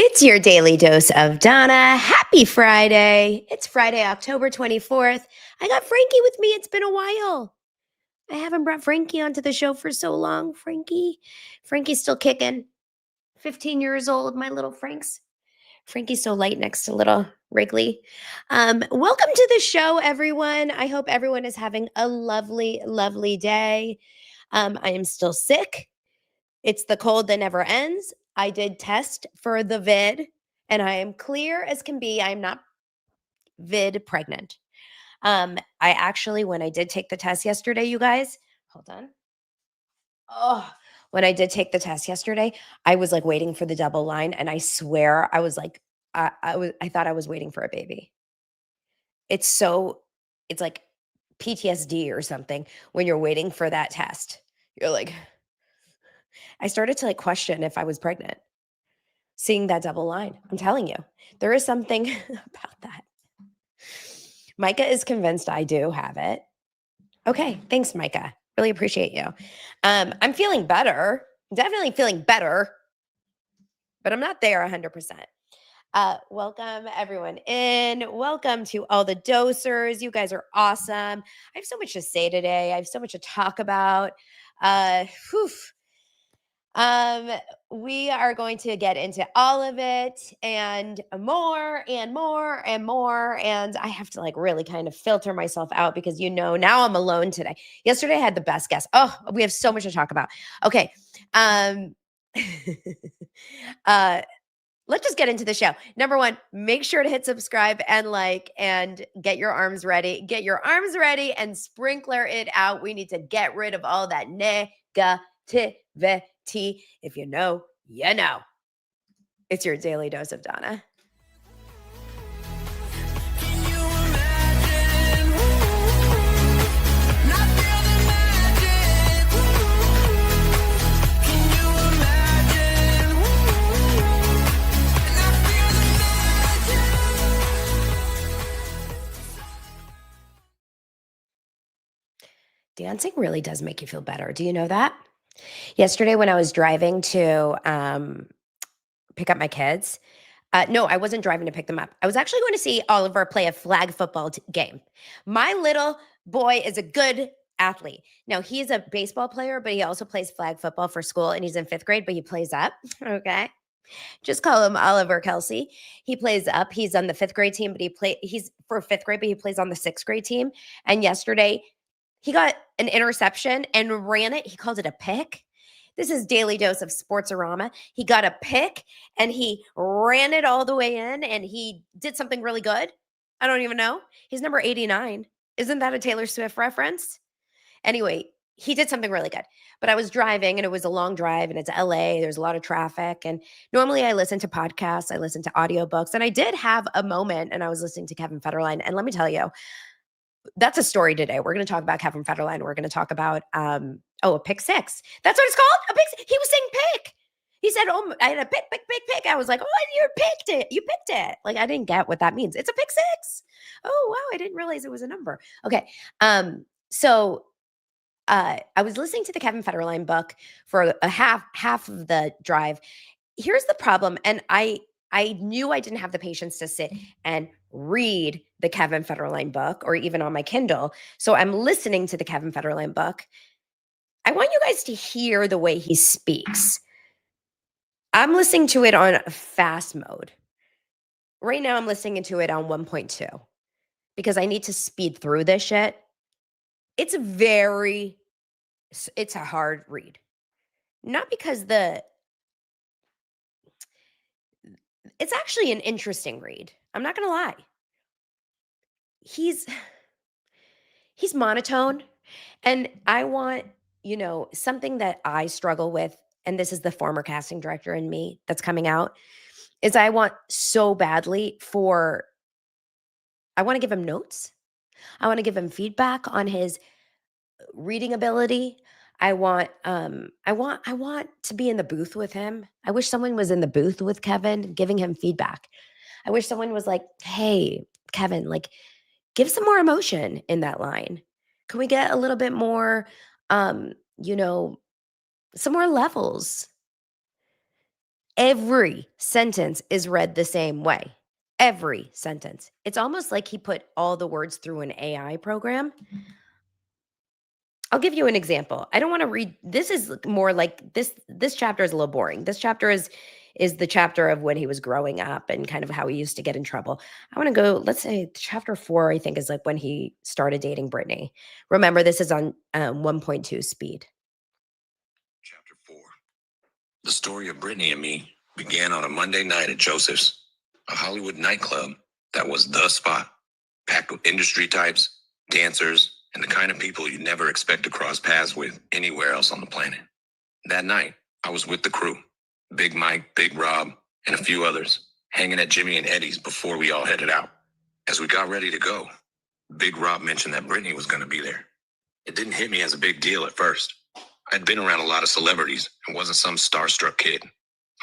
It's your daily dose of Donna. Happy Friday. It's Friday, October 24th. I got Frankie with me. It's been a while. I haven't brought Frankie onto the show for so long. Frankie's still kicking. 15 years old, my little Franks. Frankie's so light next to little Wrigley. Welcome to the show, everyone. I hope everyone is having a lovely, lovely day. I am still sick. It's the cold that never ends. I did test for the vid, and I am clear as can be. I am not vid pregnant. I actually, when I did take the test yesterday, you guys, hold on. Oh, when I did take the test yesterday, I was like waiting for the double line, and I swear I was like, I thought I was waiting for a baby. It's like PTSD or something when you're waiting for that test. You're like, I started to like question if I was pregnant. Seeing that double line. I'm telling you, there is something about that. Micah is convinced I do have it. Okay, thanks, Micah. Really appreciate you. I'm feeling better. Definitely feeling better, but I'm not there 100%. Welcome everyone in. Welcome to all the dosers. You guys are awesome. I have so much to say today. I have so much to talk about. Whew. We are going to get into all of it and more and more and more. And I have to like really kind of filter myself out because now I'm alone today. Yesterday I had the best guest. Oh, we have so much to talk about. Okay. Let's just get into the show. Number one, make sure to hit subscribe and like and get your arms ready. Get your arms ready and sprinkler it out. We need to get rid of all that negativity. If you know, you know. It's your daily dose of Donna. Dancing really does make you feel better. Do you know that? Yesterday when I was driving to pick up my kids, no, I wasn't driving to pick them up. I was actually going to see Oliver play a flag football game. My little boy is a good athlete. Now, he's a baseball player, but he also plays flag football for school, and he's in 5th grade, but he plays up, okay? Just call him Oliver Kelsey. He plays up. He's on the 5th grade team, but he's for 5th grade, but he plays on the 6th grade team. And yesterday, he got an interception and ran it. He called it a pick. This is daily dose of Sportsorama. He got a pick and he ran it all the way in and he did something really good. I don't even know. He's number 89. Isn't that a Taylor Swift reference? Anyway, he did something really good. But I was driving and it was a long drive and it's LA. There's a lot of traffic. And normally I listen to podcasts, I listen to audiobooks. And I did have a moment and I was listening to Kevin Federline. And let me tell you, that's a story today. We're going to talk about Kevin Federline. We're going to talk about, a pick six. That's what it's called. A pick. He was saying pick. He said, "Oh, I had a pick, pick, pick, pick." I was like, "Oh, you picked it. You picked it." Like I didn't get what that means. It's a pick six. Oh wow, I didn't realize it was a number. Okay. So I was listening to the Kevin Federline book for a half of the drive. Here's the problem, and I knew I didn't have the patience to sit and read the Kevin Federline book or even on my Kindle. So I'm listening to the Kevin Federline book. I want you guys to hear the way he speaks. I'm listening to it on fast mode. Right now I'm listening to it on 1.2 because I need to speed through this shit. It's a hard read. Not because it's actually an interesting read. I'm not going to lie. He's monotone. And I want, something that I struggle with, and this is the former casting director in me that's coming out, is I want so badly I want to give him notes. I want to give him feedback on his reading ability. I want to be in the booth with him. I wish someone was in the booth with Kevin giving him feedback. I wish someone was like, "Hey, Kevin, like give some more emotion in that line. Can we get a little bit more some more levels?" Every sentence is read the same way. Every sentence. It's almost like he put all the words through an AI program. I'll give you an example. I don't want to read, this is more like this chapter is a little boring. This chapter is the chapter of when he was growing up and kind of how he used to get in trouble. I want to go, let's say chapter 4, I think, is like when he started dating Britney. Remember, this is on 1.2 speed. Chapter 4. The story of Britney and me began on a Monday night at Joseph's, a Hollywood nightclub that was the spot, packed with industry types, dancers, and the kind of people you never expect to cross paths with anywhere else on the planet. That night, I was with the crew, Big Mike, Big Rob, and a few others, hanging at Jimmy and Eddie's before we all headed out. As we got ready to go, Big Rob mentioned that Britney was going to be there. It didn't hit me as a big deal at first. I'd been around a lot of celebrities and wasn't some starstruck kid.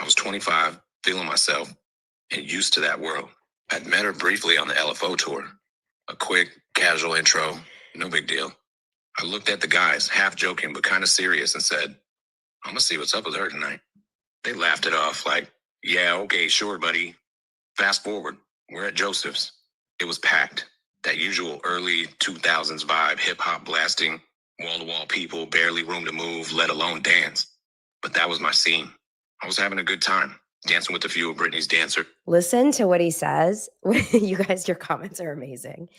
I was 25, feeling myself, and used to that world. I'd met her briefly on the LFO tour. A quick, casual intro, no big deal. I looked at the guys, half joking but kind of serious, and said, I'm gonna see what's up with her tonight. They laughed it off like, yeah, okay, sure, buddy. Fast forward, we're at Joseph's. It was packed. That usual early 2000s vibe, hip-hop blasting, wall-to-wall people, barely room to move, let alone dance. But that was my scene. I was having a good time, dancing with a few of Britney's dancers. Listen to what he says. You guys, your comments are amazing.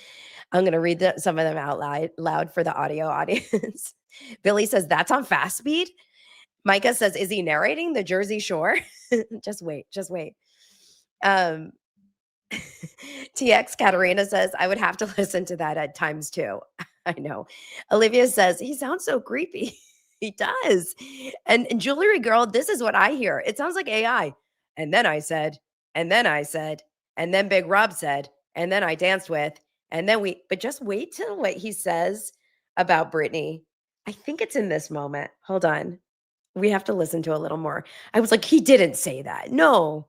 I'm going to read some of them out loud for the audio audience. Billy says, that's on fast speed. Micah says, is he narrating the Jersey Shore? Just wait. TX Katarina says, I would have to listen to that at times too. I know. Olivia says, he sounds so creepy. He does. And Jewelry Girl, this is what I hear. It sounds like AI. And then I said, and then Big Rob said, and then I danced with, and then but just wait till what he says about Britney. I think it's in this moment. Hold on. We have to listen to a little more. I was like, he didn't say that. No.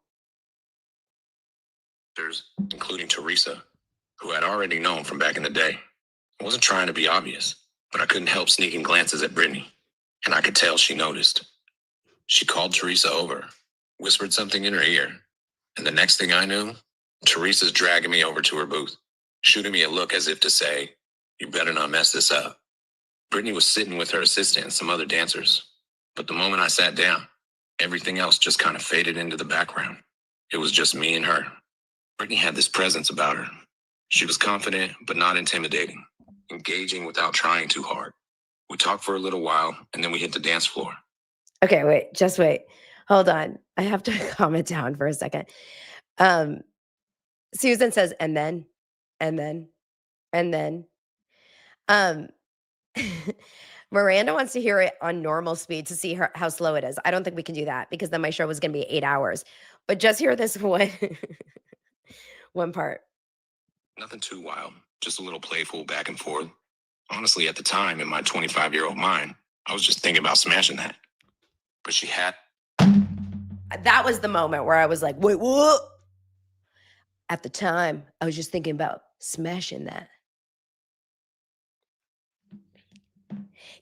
Including Teresa, who I'd already known from back in the day. I wasn't trying to be obvious, but I couldn't help sneaking glances at Britney, and I could tell she noticed. She called Teresa over, whispered something in her ear, and the next thing I knew, Teresa's dragging me over to her booth, shooting me a look as if to say, you better not mess this up. Britney was sitting with her assistant and some other dancers, but the moment I sat down, everything else just kind of faded into the background. It was just me and her. Britney had this presence about her. She was confident, but not intimidating, engaging without trying too hard. We talked for a little while, and then we hit the dance floor. Okay, wait, just wait. Hold on. I have to calm it down for a second. Susan says, and then. Miranda wants to hear it on normal speed to see how slow it is. I don't think we can do that because then my show was going to be 8 hours. But just hear this one part. Nothing too wild, just a little playful back and forth. Honestly, at the time, in my 25-year-old mind, I was just thinking about smashing that. But she had. That was the moment where I was like, wait, what? At the time, I was just thinking about smashing that.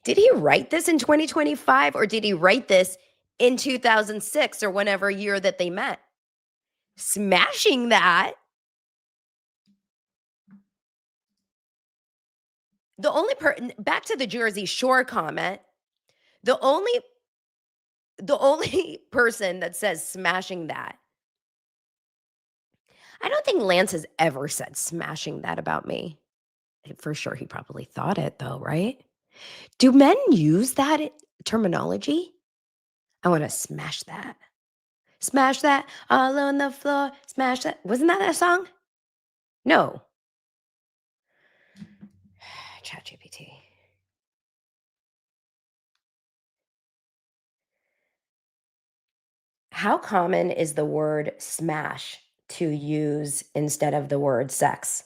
Did he write this in 2025 or did he write this in 2006 or whenever year that they met? Smashing that. The only back to the Jersey Shore comment, the only person that says smashing that, I don't think Lance has ever said smashing that about me. For sure, he probably thought it though, right? Do men use that terminology? I want to smash that. Smash that all on the floor. Smash that. Wasn't that a song? No. ChatGPT. How common is the word smash to use instead of the word sex?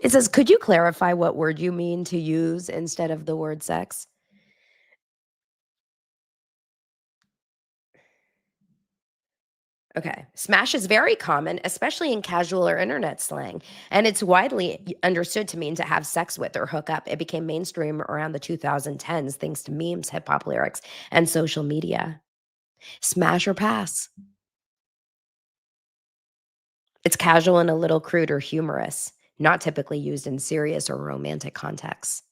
It says, could you clarify what word you mean to use instead of the word sex? Okay. Smash is very common, especially in casual or internet slang, and it's widely understood to mean to have sex with or hook up. It became mainstream around the 2010s thanks to memes, hip hop lyrics, and social media. Smash or pass. It's casual and a little crude or humorous, not typically used in serious or romantic contexts.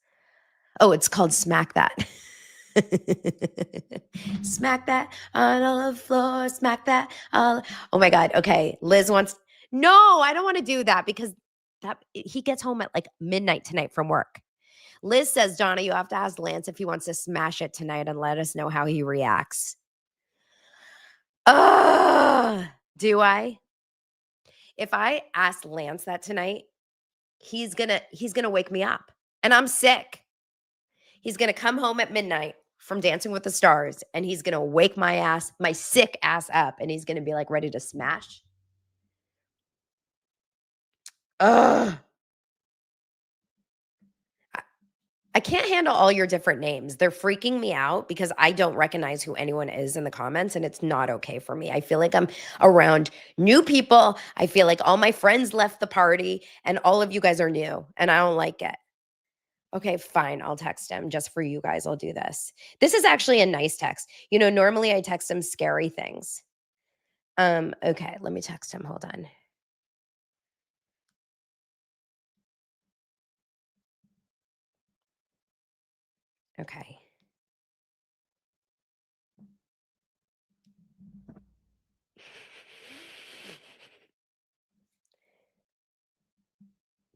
Oh, it's called smack that. Smack that on the floor, smack that on. Oh my God. Okay. Liz wants, no, I don't want to do that because he gets home at like midnight tonight from work. Liz says, Donna, you have to ask Lance if he wants to smash it tonight and let us know how he reacts. Ugh. Do I? If I ask Lance that tonight, he's gonna wake me up. And I'm sick. He's gonna come home at midnight from Dancing with the Stars and he's gonna wake my sick ass up, and he's gonna be like ready to smash. Ugh. I can't handle all your different names. They're freaking me out because I don't recognize who anyone is in the comments, and it's not okay for me. I feel like I'm around new people. I feel like all my friends left the party and all of you guys are new, and I don't like it. Okay, fine. I'll text him just for you guys. I'll do this. This is actually a nice text. You know, normally I text him scary things. Okay, let me text him. Hold on. Okay.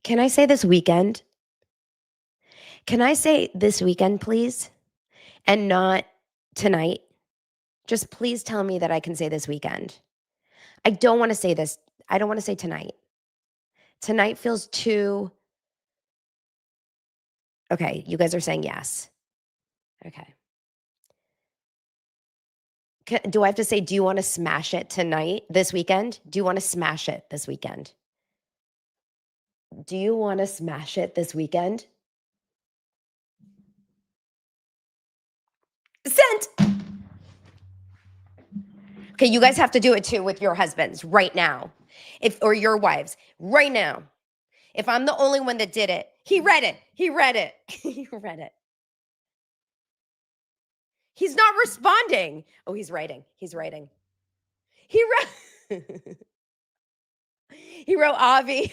Can I say this weekend? Can I say this weekend, please? And not tonight? Just please tell me that I can say this weekend. I don't want to say this. I don't want to say tonight. Tonight feels too. Okay, you guys are saying yes. Okay. Do I have to say, do you want to smash it tonight, this weekend? Do you want to smash it this weekend? Do you want to smash it this weekend? Sent. Okay, you guys have to do it too with your husbands right now. Or your wives right now. If I'm the only one that did it, he read it. He read it. He read it. He's not responding. Oh, he's writing. He's writing. He wrote He wrote Avi.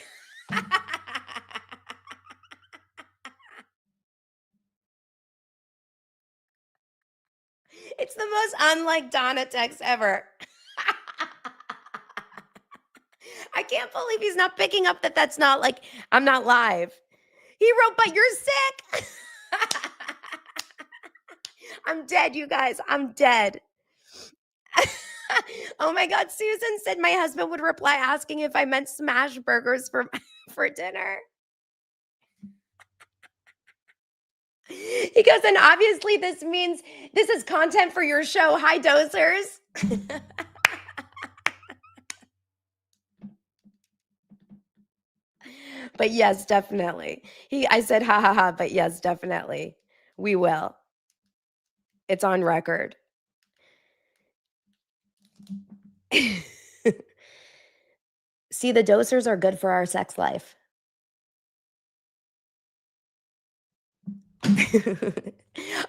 It's the most unlike Donna text ever. I can't believe he's not picking up that that's not like, I'm not live. He wrote, but you're sick. I'm dead, you guys. I'm dead. Oh my God. Susan said my husband would reply asking if I meant smash burgers for dinner. He goes, and obviously this means this is content for your show. Hi, dosers. But yes, definitely. I said, ha ha ha, but yes, definitely. We will. It's on record. See, the dosers are good for our sex life.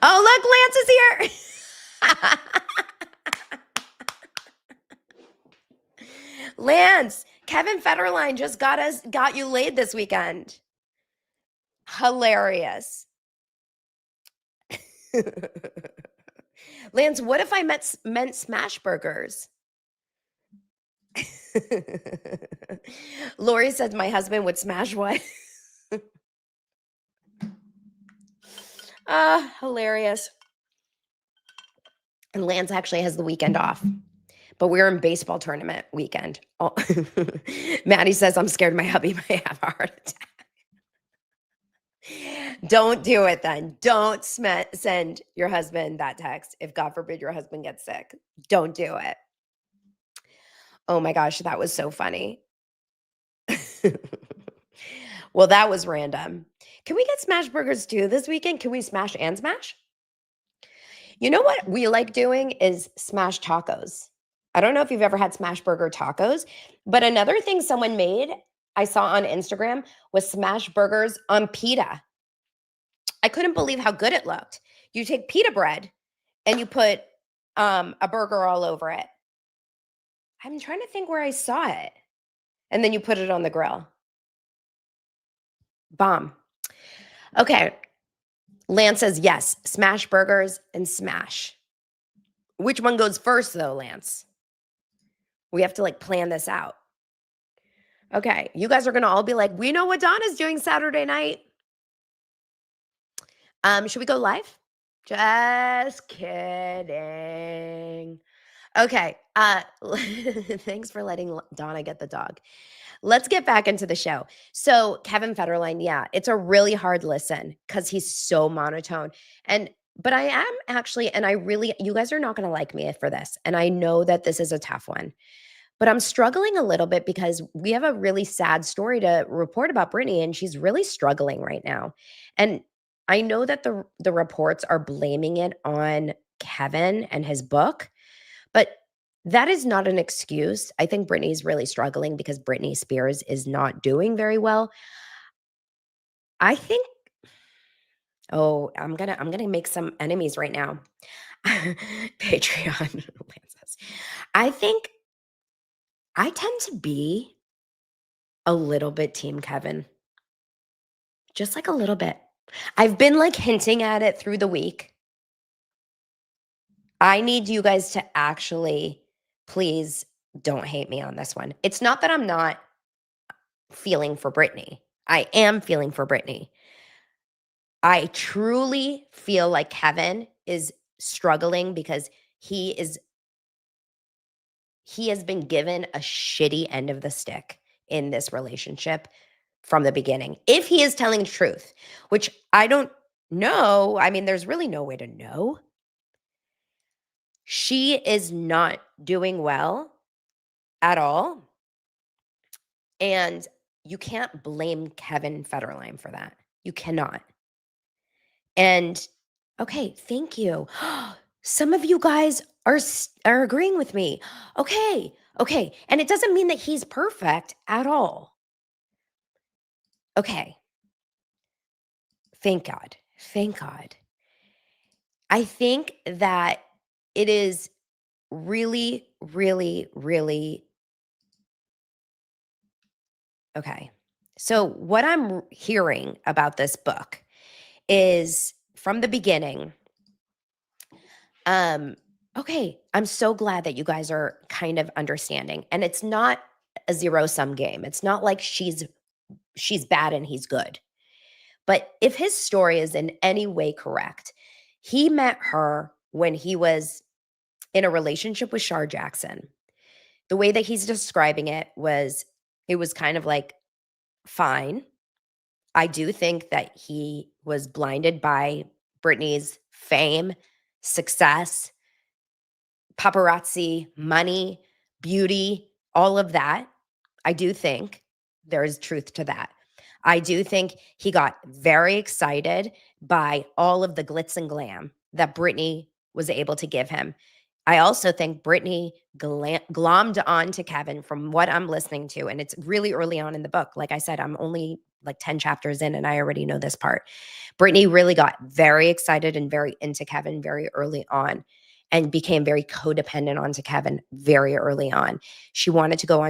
Oh, look, Lance is here. Lance, Kevin Federline just got you laid this weekend. Hilarious. Lance, what if I meant smash burgers? Lori said my husband would smash what? Hilarious. And Lance actually has the weekend off, but we're in baseball tournament weekend. Oh. Maddie says, I'm scared my hubby might have a heart attack. Don't do it then. Don't send your husband that text if God forbid your husband gets sick. Don't do it. Oh my gosh, that was so funny. Well, that was random. Can we get smash burgers too this weekend? Can we smash and smash? You know what we like doing is smash tacos. I don't know if you've ever had smash burger tacos, but another thing someone made, I saw on Instagram, was smash burgers on pita. I couldn't believe how good it looked. You take pita bread and you put a burger all over it. I'm trying to think where I saw it. And then you put it on the grill. Bomb. Okay. Lance says yes, smash burgers and smash. Which one goes first though, Lance? We have to like plan this out. Okay. You guys are going to all be like, we know what Donna's doing Saturday night. Should we go live? Just kidding. Okay. Thanks for letting Donna get the dog. Let's get back into the show. So Kevin Federline, yeah, it's a really hard listen because he's so monotone. But I am actually, and I really, you guys are not going to like me for this. And I know that this is a tough one, but I'm struggling a little bit because we have a really sad story to report about Britney, and she's really struggling right now. And I know that the reports are blaming it on Kevin and his book, but that is not an excuse. I think Britney's really struggling because Britney Spears is not doing very well. I think, oh, I'm gonna make some enemies right now. Patreon, Lances. I think I tend to be a little bit team Kevin. Just like a little bit. I've been like hinting at it through the week. I need you guys to actually, please don't hate me on this one. It's not that I'm not feeling for Britney. I am feeling for Britney. I truly feel like Kevin is struggling because he has been given a shitty end of the stick in this relationship from the beginning. If he is telling the truth, which I don't know. I mean, there's really no way to know. She is not doing well at all. And you can't blame Kevin Federline for that. You cannot. And okay, thank you. Some of you guys are agreeing with me. Okay. And it doesn't mean that he's perfect at all. Okay. Thank God. Thank God. I think that it is really, really, really okay. So what I'm hearing about this book is from the beginning. Okay, I'm so glad that you guys are kind of understanding. And it's not a zero-sum game. It's not like she's bad and he's good. But if his story is in any way correct, he met her when he was in a relationship with Shar Jackson. The way that he's describing it was kind of like fine. I do think that he was blinded by Britney's fame, success, paparazzi, money, beauty, all of that. I do think there is truth to that. I do think he got very excited by all of the glitz and glam that Britney was able to give him. I also think Britney glommed on to Kevin from what I'm listening to. And it's really early on in the book. Like I said, I'm only like 10 chapters in and I already know this part. Britney really got very excited and very into Kevin very early on and became very codependent onto Kevin very early on. She had to go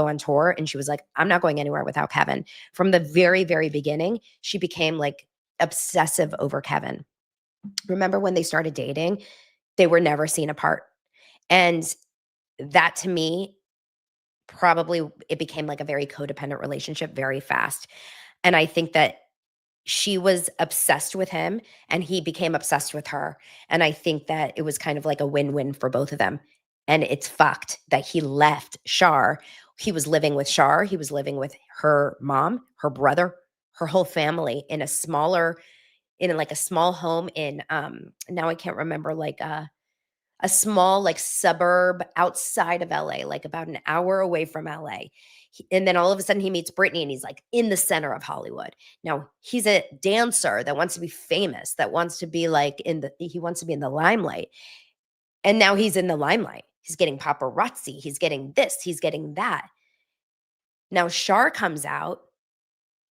on tour and she was like, I'm not going anywhere without Kevin. From the very, very beginning, she became like obsessive over Kevin. Remember when they started dating? They were never seen apart. And that to me, probably it became like a very codependent relationship very fast. And I think that she was obsessed with him and he became obsessed with her. And I think that it was kind of like a win-win for both of them. And it's fucked that he left Shar. He was living with Shar. He was living with her mom, her brother, her whole family in a small home in now I can't remember, like a small like suburb outside of LA, like about an hour away from LA. And then all of a sudden he meets Britney and he's like in the center of Hollywood. Now he's a dancer that wants to be famous, that wants to be like he wants to be in the limelight. And now he's in the limelight. He's getting paparazzi. He's getting this. He's getting that. Now, Shar comes out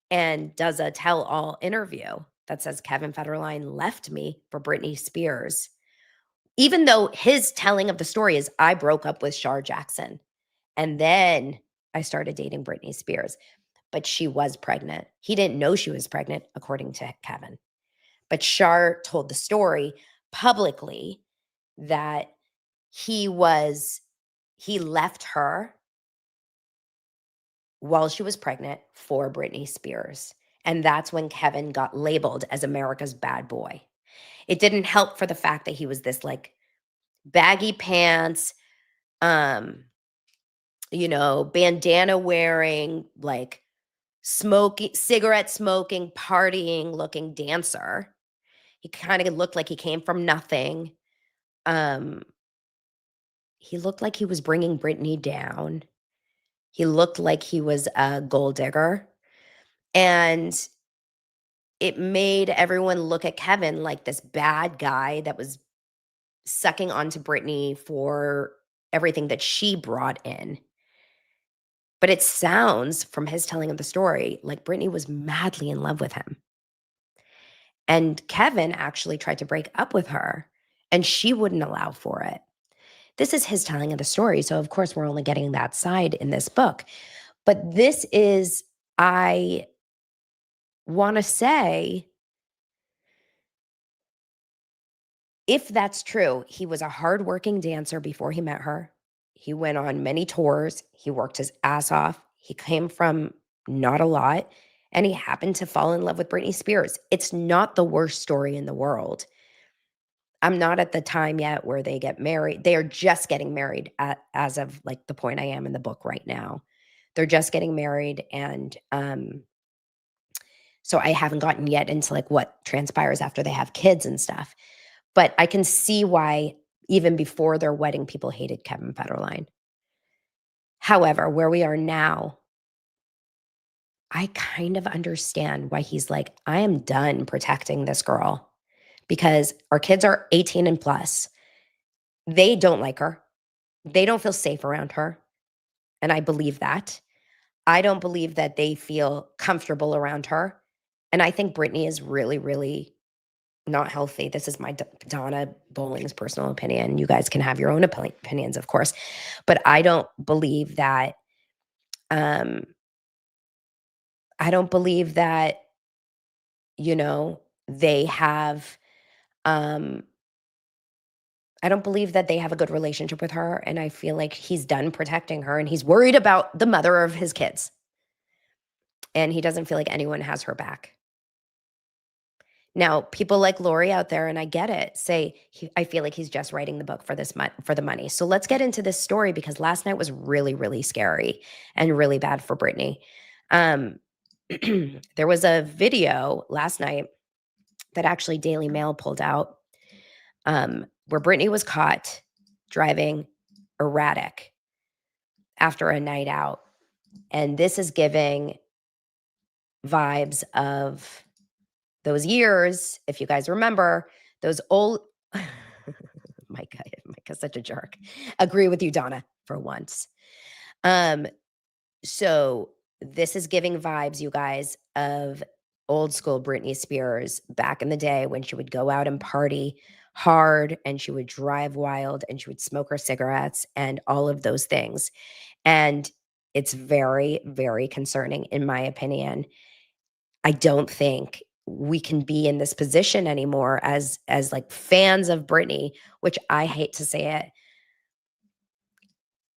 and does a tell-all interview that says Kevin Federline left me for Britney Spears. Even though his telling of the story is, I broke up with Shar Jackson and then I started dating Britney Spears, but she was pregnant. He didn't know she was pregnant, according to Kevin. But Shar told the story publicly that he left her while she was pregnant for Britney Spears. And that's when Kevin got labeled as America's bad boy. It didn't help for the fact that he was this like baggy pants, bandana wearing, like cigarette smoking, partying looking dancer. He kind of looked like he came from nothing. He looked like he was bringing Britney down. He looked like he was a gold digger. And it made everyone look at Kevin like this bad guy that was sucking onto Britney for everything that she brought in. But it sounds from his telling of the story like Britney was madly in love with him. And Kevin actually tried to break up with her, and she wouldn't allow for it. This is his telling of the story. So, of course, we're only getting that side in this book. But this is, I want to say, if that's true, he was a hardworking dancer before he met her. He went on many tours. He worked his ass off. He came from not a lot, and he happened to fall in love with Britney Spears. It's not the worst story in the world. I'm not at the time yet where they get married. They are just getting married as of like the point I am in the book right now. They're just getting married, and so I haven't gotten yet into like what transpires after they have kids and stuff. But I can see why even before their wedding, people hated Kevin Federline. However, where we are now, I kind of understand why he's like, I am done protecting this girl because our kids are 18 and plus. They don't like her. They don't feel safe around her. And I believe that. I don't believe that they feel comfortable around her. And I think Britney is really, really not healthy. This is my Donna Bowling's personal opinion. You guys can have your own opinions, of course. But I don't believe that, they have, I don't believe that they have a good relationship with her. And I feel like he's done protecting her and he's worried about the mother of his kids. And he doesn't feel like anyone has her back. Now, people like Lori out there, and I get it, say, I feel like he's just writing the book for for the money. So let's get into this story because last night was really, really scary and really bad for Britney. There was a video last night that actually Daily Mail pulled out where Britney was caught driving erratic after a night out. And this is giving vibes of those years, if you guys remember, those old Micah's such a jerk. Agree with you, Donna, for once. So this is giving vibes, you guys, of old school Britney Spears back in the day when she would go out and party hard and she would drive wild and she would smoke her cigarettes and all of those things. And it's very, very concerning, in my opinion. I don't think we can be in this position anymore as like fans of Britney, which I hate to say it.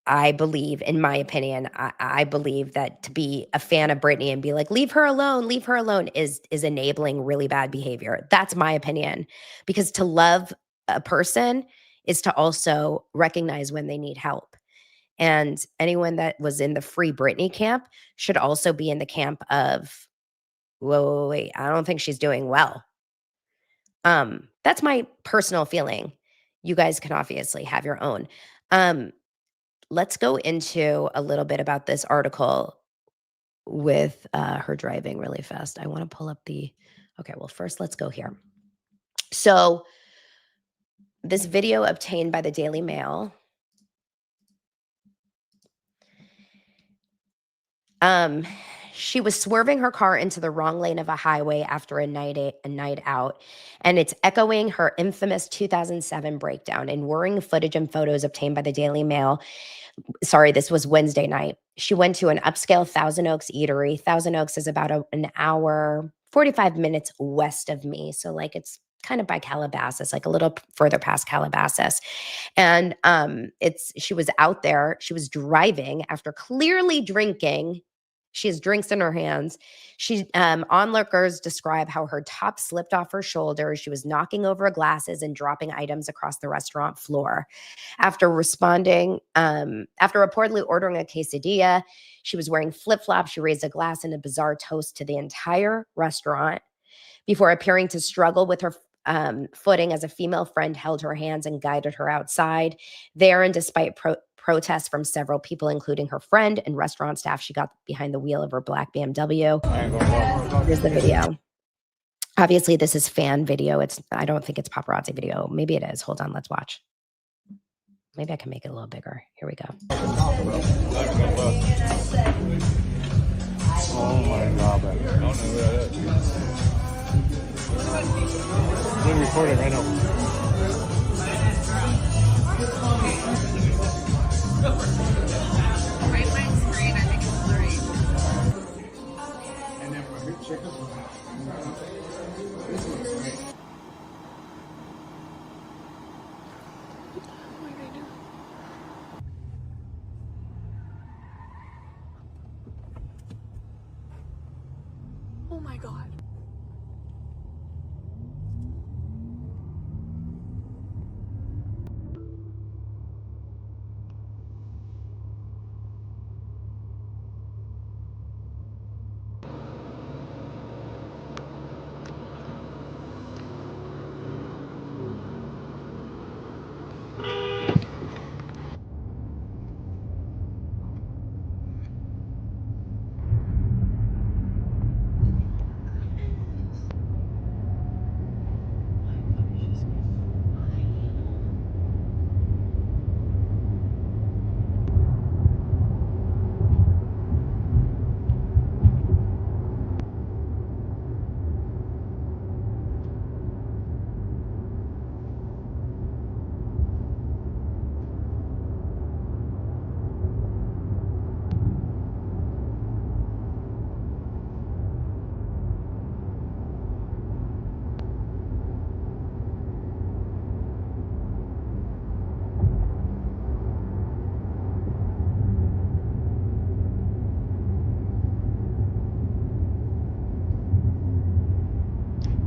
I believe, in my opinion, I believe that to be a fan of Britney and be like, leave her alone is enabling really bad behavior. That's my opinion. Because to love a person is to also recognize when they need help. And anyone that was in the free Britney camp should also be in the camp of, wait, I don't think she's doing well. That's my personal feeling. You guys can obviously have your own. Let's go into a little bit about this article with her driving really fast. I want to pull up okay, well, first let's go here. So this video obtained by the Daily Mail She was swerving her car into the wrong lane of a highway after a night out, and it's echoing her infamous 2007 breakdown in worrying footage and photos obtained by the Daily Mail. Sorry, this was Wednesday night. She went to an upscale Thousand Oaks eatery. Thousand Oaks is about an hour, 45 minutes west of me. So, like, it's kind of by Calabasas, like a little further past Calabasas. And she was out there. She was driving after clearly drinking. She has drinks in her hands. Onlookers describe how her top slipped off her shoulders. She was knocking over glasses and dropping items across the restaurant floor. After reportedly ordering a quesadilla, she was wearing flip-flops. She raised a glass and a bizarre toast to the entire restaurant before appearing to struggle with her footing as a female friend held her hands and guided her outside. There, and despite protests from several people, including her friend and restaurant staff, she got behind the wheel of her black BMW. Here's the video. Obviously, this is fan video. I don't think it's paparazzi video. Maybe it is. Hold on, let's watch. Maybe I can make it a little bigger. Here we go. Oh my God, I don't know who that is. Being recorded right now. Right my screen, I think it's blurry. And then for big chicken. Oh my God.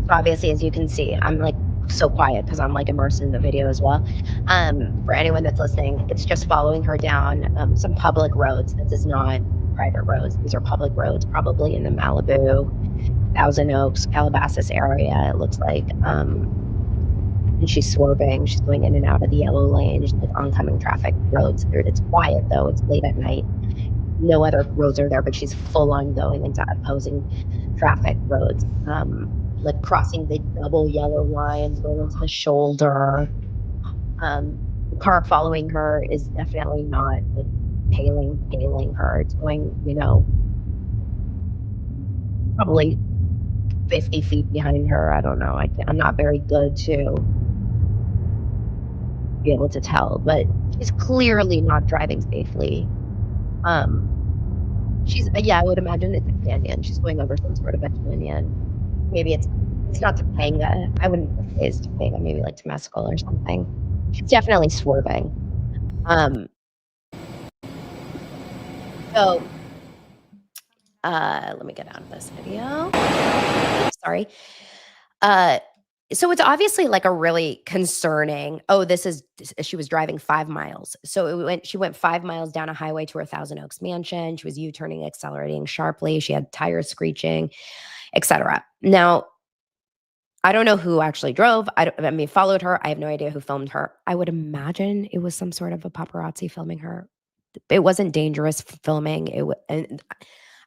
So obviously, as you can see, I'm like so quiet because I'm like immersed in the video as well. For anyone that's listening, it's just following her down some public roads. This is not private roads. These are public roads, probably in the Malibu, Thousand Oaks, Calabasas area, it looks like. And she's swerving. She's going in and out of the yellow lane, just like oncoming traffic roads. It's quiet though. It's late at night. No other roads are there, but she's full on going into opposing traffic roads. Like crossing the double yellow line, going into the shoulder. The car following her is definitely not like tailing her. It's going, probably 50 feet behind her. I don't know. I'm not very good to be able to tell, but she's clearly not driving safely. I would imagine it's a canyon. She's going over some sort of a canyon. Maybe it's not Topanga. I wouldn't say it's Topanga, maybe like Temescal or something. She's definitely swerving. So let me get out of this video. Sorry. So it's obviously like a really concerning. She was driving 5 miles. So she went 5 miles down a highway to her Thousand Oaks mansion. She was U-turning, accelerating sharply. She had tires screeching, etc. Now, I don't know who actually drove. Followed her. I have no idea who filmed her. I would imagine it was some sort of a paparazzi filming her. It wasn't dangerous filming. And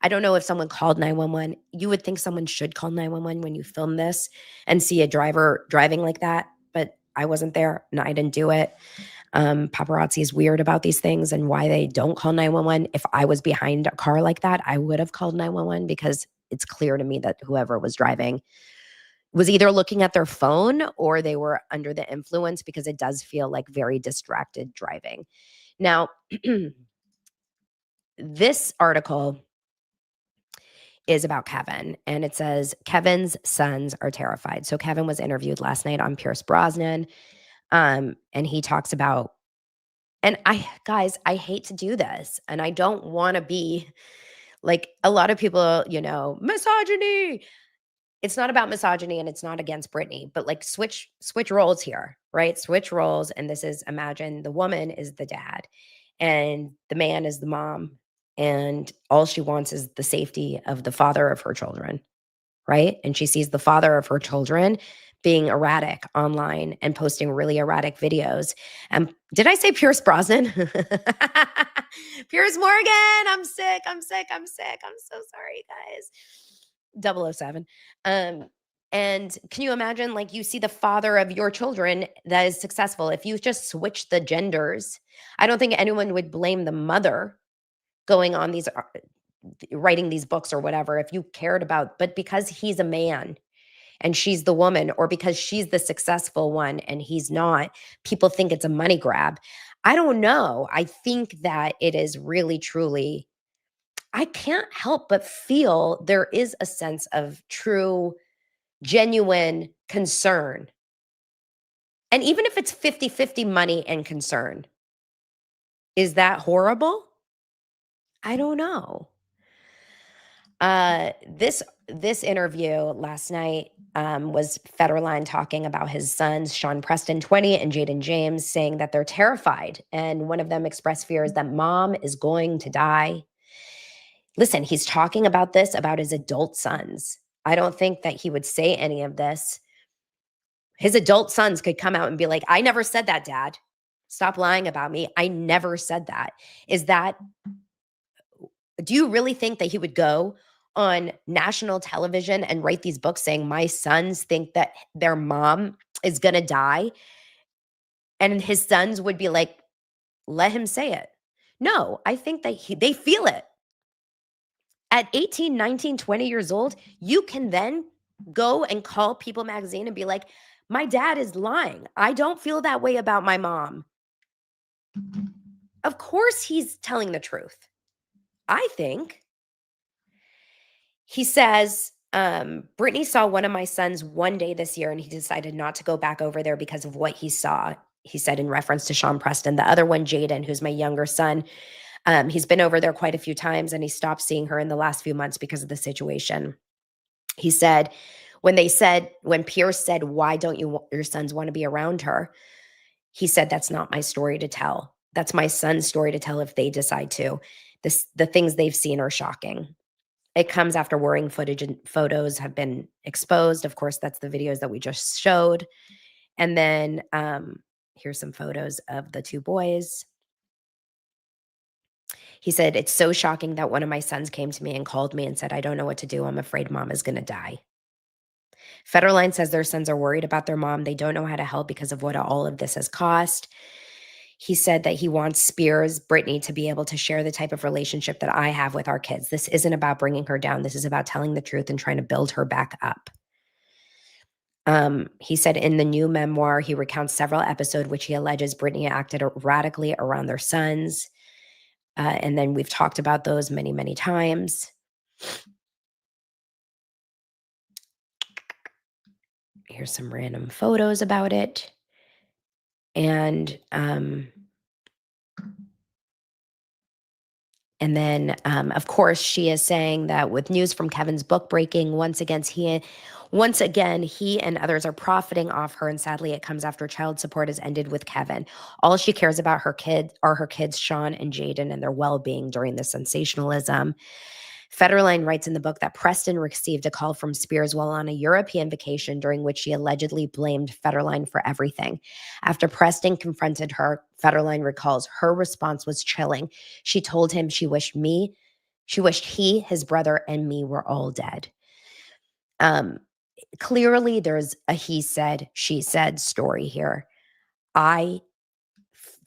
I don't know if someone called 911. You would think someone should call 911 when you film this and see a driver driving like that, but I wasn't there and I didn't do it. Paparazzi is weird about these things and why they don't call 911. If I was behind a car like that, I would have called 911 because it's clear to me that whoever was driving was either looking at their phone or they were under the influence, because it does feel like very distracted driving. Now, this article is about Kevin, and it says Kevin's sons are terrified. So Kevin was interviewed last night on Pierce Brosnan, and he talks about, and guys, I hate to do this, and I don't want to be like a lot of people, misogyny. It's not about misogyny and it's not against Britney, but like switch roles here, right? Switch roles. And this is, imagine the woman is the dad and the man is the mom. And all she wants is the safety of the father of her children, right? And she sees the father of her children being erratic online and posting really erratic videos. And did I say Pierce Brosnan? Pierce Morgan, I'm sick. I'm so sorry, guys. 007. And can you imagine, like, you see the father of your children that is successful. If you just switch the genders, I don't think anyone would blame the mother going on these, writing these books or whatever, if you cared about, but because he's a man and she's the woman, or because she's the successful one and he's not, people think it's a money grab. I don't know. I think that it is really, truly, I can't help but feel there is a sense of true, genuine concern. And even if it's 50-50 money and concern, is that horrible? I don't know. This interview last night was Federline talking about his sons, Sean Preston, 20, and Jaden James, saying that they're terrified. And one of them expressed fears that mom is going to die. Listen, he's talking about this about his adult sons. I don't think that he would say any of this. His adult sons could come out and be like, I never said that, Dad. Stop lying about me. I never said that. Do you really think that he would go on national television and write these books saying, my sons think that their mom is going to die? And his sons would be like, let him say it. No, I think that they feel it. At 18, 19, 20 years old, you can then go and call People magazine and be like, my dad is lying. I don't feel that way about my mom. Of course he's telling the truth. I think. He says, Britney saw one of my sons one day this year and he decided not to go back over there because of what he saw. He said in reference to Sean Preston. The other one, Jaden, who's my younger son, he's been over there quite a few times and he stopped seeing her in the last few months because of the situation. He said, when Pierce said, why don't your sons want to be around her? He said, that's not my story to tell. That's my son's story to tell if they decide to. The things they've seen are shocking. It comes after worrying footage and photos have been exposed. Of course, that's the videos that we just showed. And then here's some photos of the two boys. He said, it's so shocking that one of my sons came to me and called me and said, I don't know what to do. I'm afraid mom is going to die. Federline says their sons are worried about their mom. They don't know how to help because of what all of this has cost. He said that he wants Britney, to be able to share the type of relationship that I have with our kids. This isn't about bringing her down. This is about telling the truth and trying to build her back up. He said in the new memoir, he recounts several episodes which he alleges Britney acted erratically around their sons. And then we've talked about those many, many times. Here's some random photos about it. And then, of course, she is saying that with news from Kevin's book breaking, once again, he and others are profiting off her. And sadly, it comes after child support has ended with Kevin. All she cares about her kids, Sean and Jaden, and their well-being during the sensationalism. Federline writes in the book that Preston received a call from Spears while on a European vacation, during which she allegedly blamed Federline for everything. After Preston confronted her, Federline recalls her response was chilling. She told him she wished he, his brother, and me were all dead. Clearly, there's a he said, she said story here. I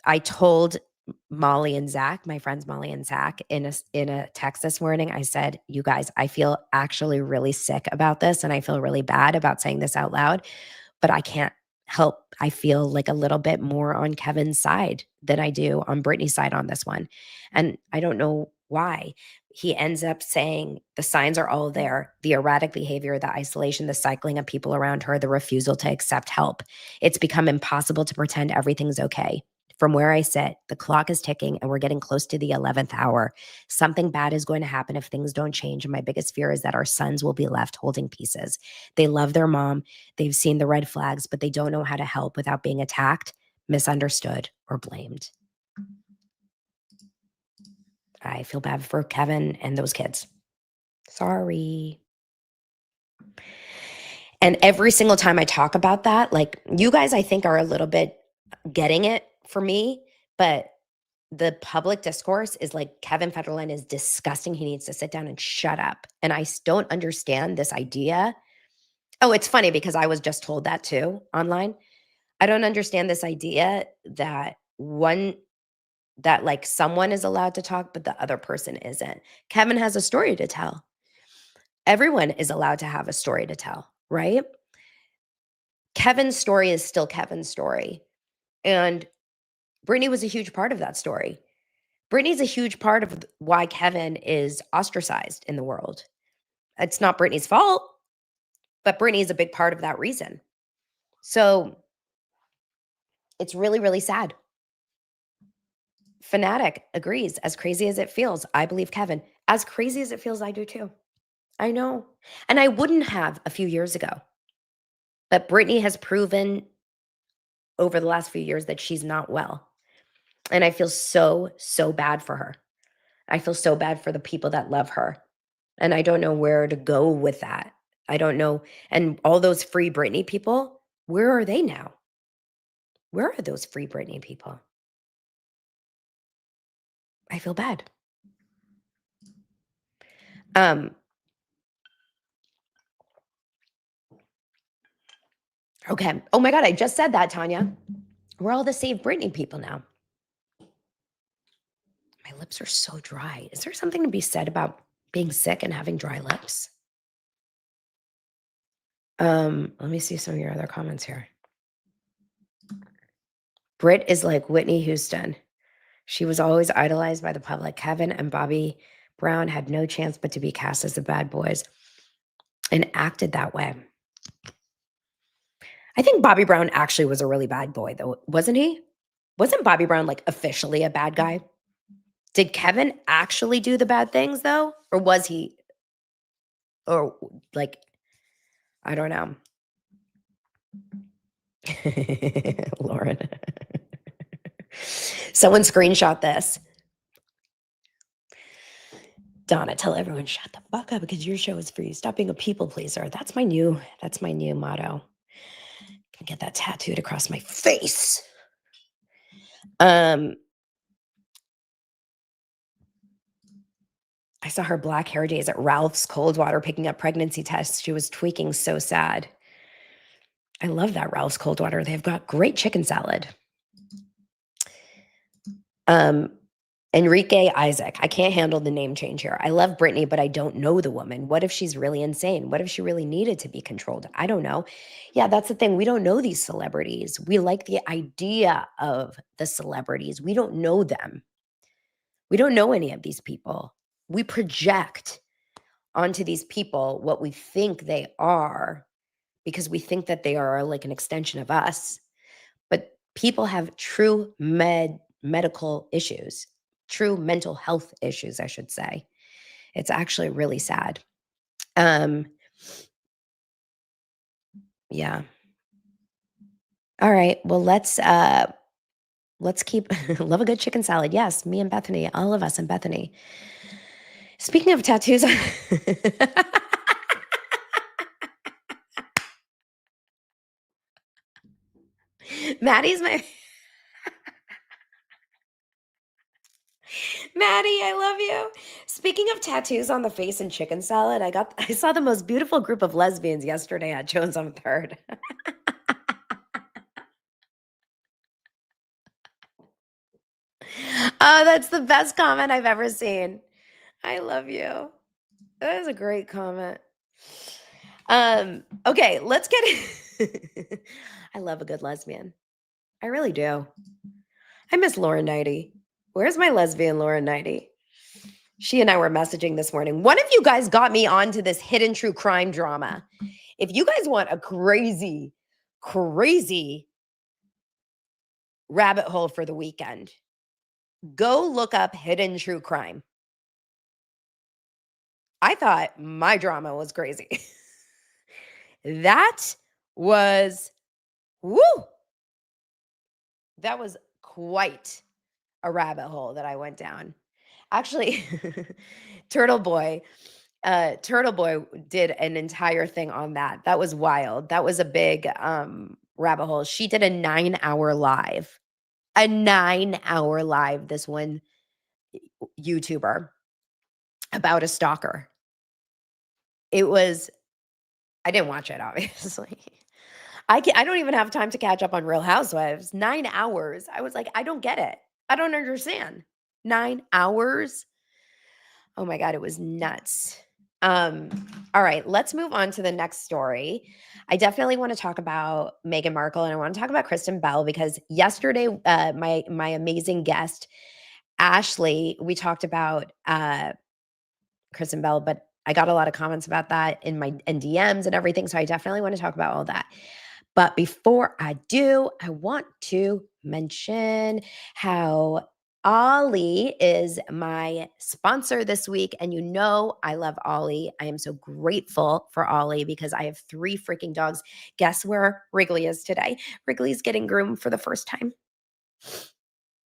I told Molly and Zach, my friends Molly and Zach, in a text this morning, I said, you guys, I feel actually really sick about this, and I feel really bad about saying this out loud, but I can't help. I feel like a little bit more on Kevin's side than I do on Britney's side on this one. And I don't know why. He ends up saying the signs are all there: the erratic behavior, the isolation, the cycling of people around her, the refusal to accept help. It's become impossible to pretend everything's okay. From where I sit, the clock is ticking and we're getting close to the 11th hour. Something bad is going to happen if things don't change. And my biggest fear is that our sons will be left holding pieces. They love their mom. They've seen the red flags, but they don't know how to help without being attacked, misunderstood, or blamed. I feel bad for Kevin and those kids. Sorry. And every single time I talk about that, like, you guys, I think, are a little bit getting it for me, but the public discourse is like, Kevin Federline is disgusting. He needs to sit down and shut up. And I don't understand this idea. Oh, it's funny because I was just told that too online. I don't understand this idea that like someone is allowed to talk, but the other person isn't. Kevin has a story to tell. Everyone is allowed to have a story to tell, right? Kevin's story is still Kevin's story. And Britney was a huge part of that story. Britney's a huge part of why Kevin is ostracized in the world. It's not Britney's fault, but Britney is a big part of that reason. So it's really, really sad. Fanatic agrees. As crazy as it feels, I believe Kevin. As crazy as it feels, I do too. I know. And I wouldn't have a few years ago. But Britney has proven over the last few years that she's not well. And I feel so, so bad for her. I feel so bad for the people that love her. And I don't know where to go with that. I don't know. And all those free Britney people, where are they now? Where are those free Britney people? I feel bad. Okay. Oh my God, I just said that, Tanya. We're all the Save Britney people now. My lips are so dry. Is there something to be said about being sick and having dry lips? Let me see some of your other comments here. Brit is like Whitney Houston. She was always idolized by the public. Kevin and Bobby Brown had no chance but to be cast as the bad boys and acted that way. I think Bobby Brown actually was a really bad boy, though, wasn't he? Wasn't Bobby Brown like officially a bad guy? Did Kevin actually do the bad things, though? Or was he? Or like, I don't know. Lauren. Someone screenshot this. Donna, tell everyone, shut the fuck up because your show is free. Stop being a people pleaser. That's my new motto. Can get that tattooed across my face. I saw her black hair days at Ralph's Coldwater picking up pregnancy tests. She was tweaking so sad. I love that Ralph's Coldwater. They've got great chicken salad. Enrique Isaac. I can't handle the name change here. I love Britney, but I don't know the woman. What if she's really insane? What if she really needed to be controlled? I don't know. Yeah, that's the thing. We don't know these celebrities. We like the idea of the celebrities. We don't know them. We don't know any of these people. We project onto these people what we think they are because we think that they are like an extension of us. But people have true medical issues. True mental health issues, I should say. It's actually really sad. Yeah. All right. Well, let's keep love a good chicken salad. Yes, me and Bethany, all of us and Bethany. Speaking of tattoos, Maddie's my Maddie, I love you. Speaking of tattoos on the face and chicken salad, I saw the most beautiful group of lesbians yesterday at Jones on Third. Oh, that's the best comment I've ever seen. I love you. That is a great comment. Okay, let's get I love a good lesbian. I really do. I miss Laura Knighty. Where's my lesbian Laura Knighty? She and I were messaging this morning. One of you guys got me onto this hidden true crime drama. If you guys want a crazy, crazy rabbit hole for the weekend, go look up hidden true crime. I thought my drama was crazy. That was, woo! That was quite a rabbit hole that I went down. Actually, Turtle Boy did an entire thing on that. That was wild. That was a big rabbit hole. She did a 9-hour live. A 9-hour live, this one YouTuber, about a stalker. It was, I didn't watch it, obviously. I don't even have time to catch up on Real Housewives. 9 hours. I was like, I don't get it. I don't understand. 9 hours. Oh my God, it was nuts. All right, let's move on to the next story. I definitely want to talk about Meghan Markle, and I want to talk about Kristen Bell, because yesterday, my amazing guest, Ashley, we talked about Kristen Bell, but I got a lot of comments about that in DMs and everything. So I definitely want to talk about all that. But before I do, I want to mention how Ollie is my sponsor this week. And you know, I love Ollie. I am so grateful for Ollie because I have 3 freaking dogs. Guess where Wrigley is today? Wrigley's getting groomed for the first time.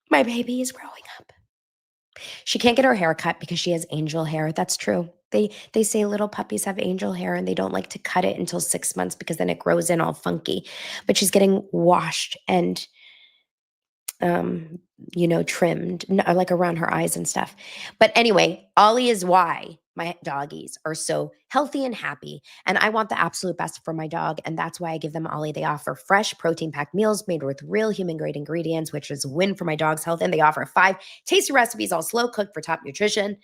My baby is growing up. She can't get her hair cut because she has angel hair. That's true. They say little puppies have angel hair and they don't like to cut it until 6 months because then it grows in all funky. But she's getting washed and trimmed, like around her eyes and stuff. But anyway, Ollie is why my doggies are so healthy and happy. And I want the absolute best for my dog. And that's why I give them Ollie. They offer fresh protein-packed meals made with real human-grade ingredients, which is a win for my dog's health. And they offer 5 tasty recipes, all slow cooked for top nutrition,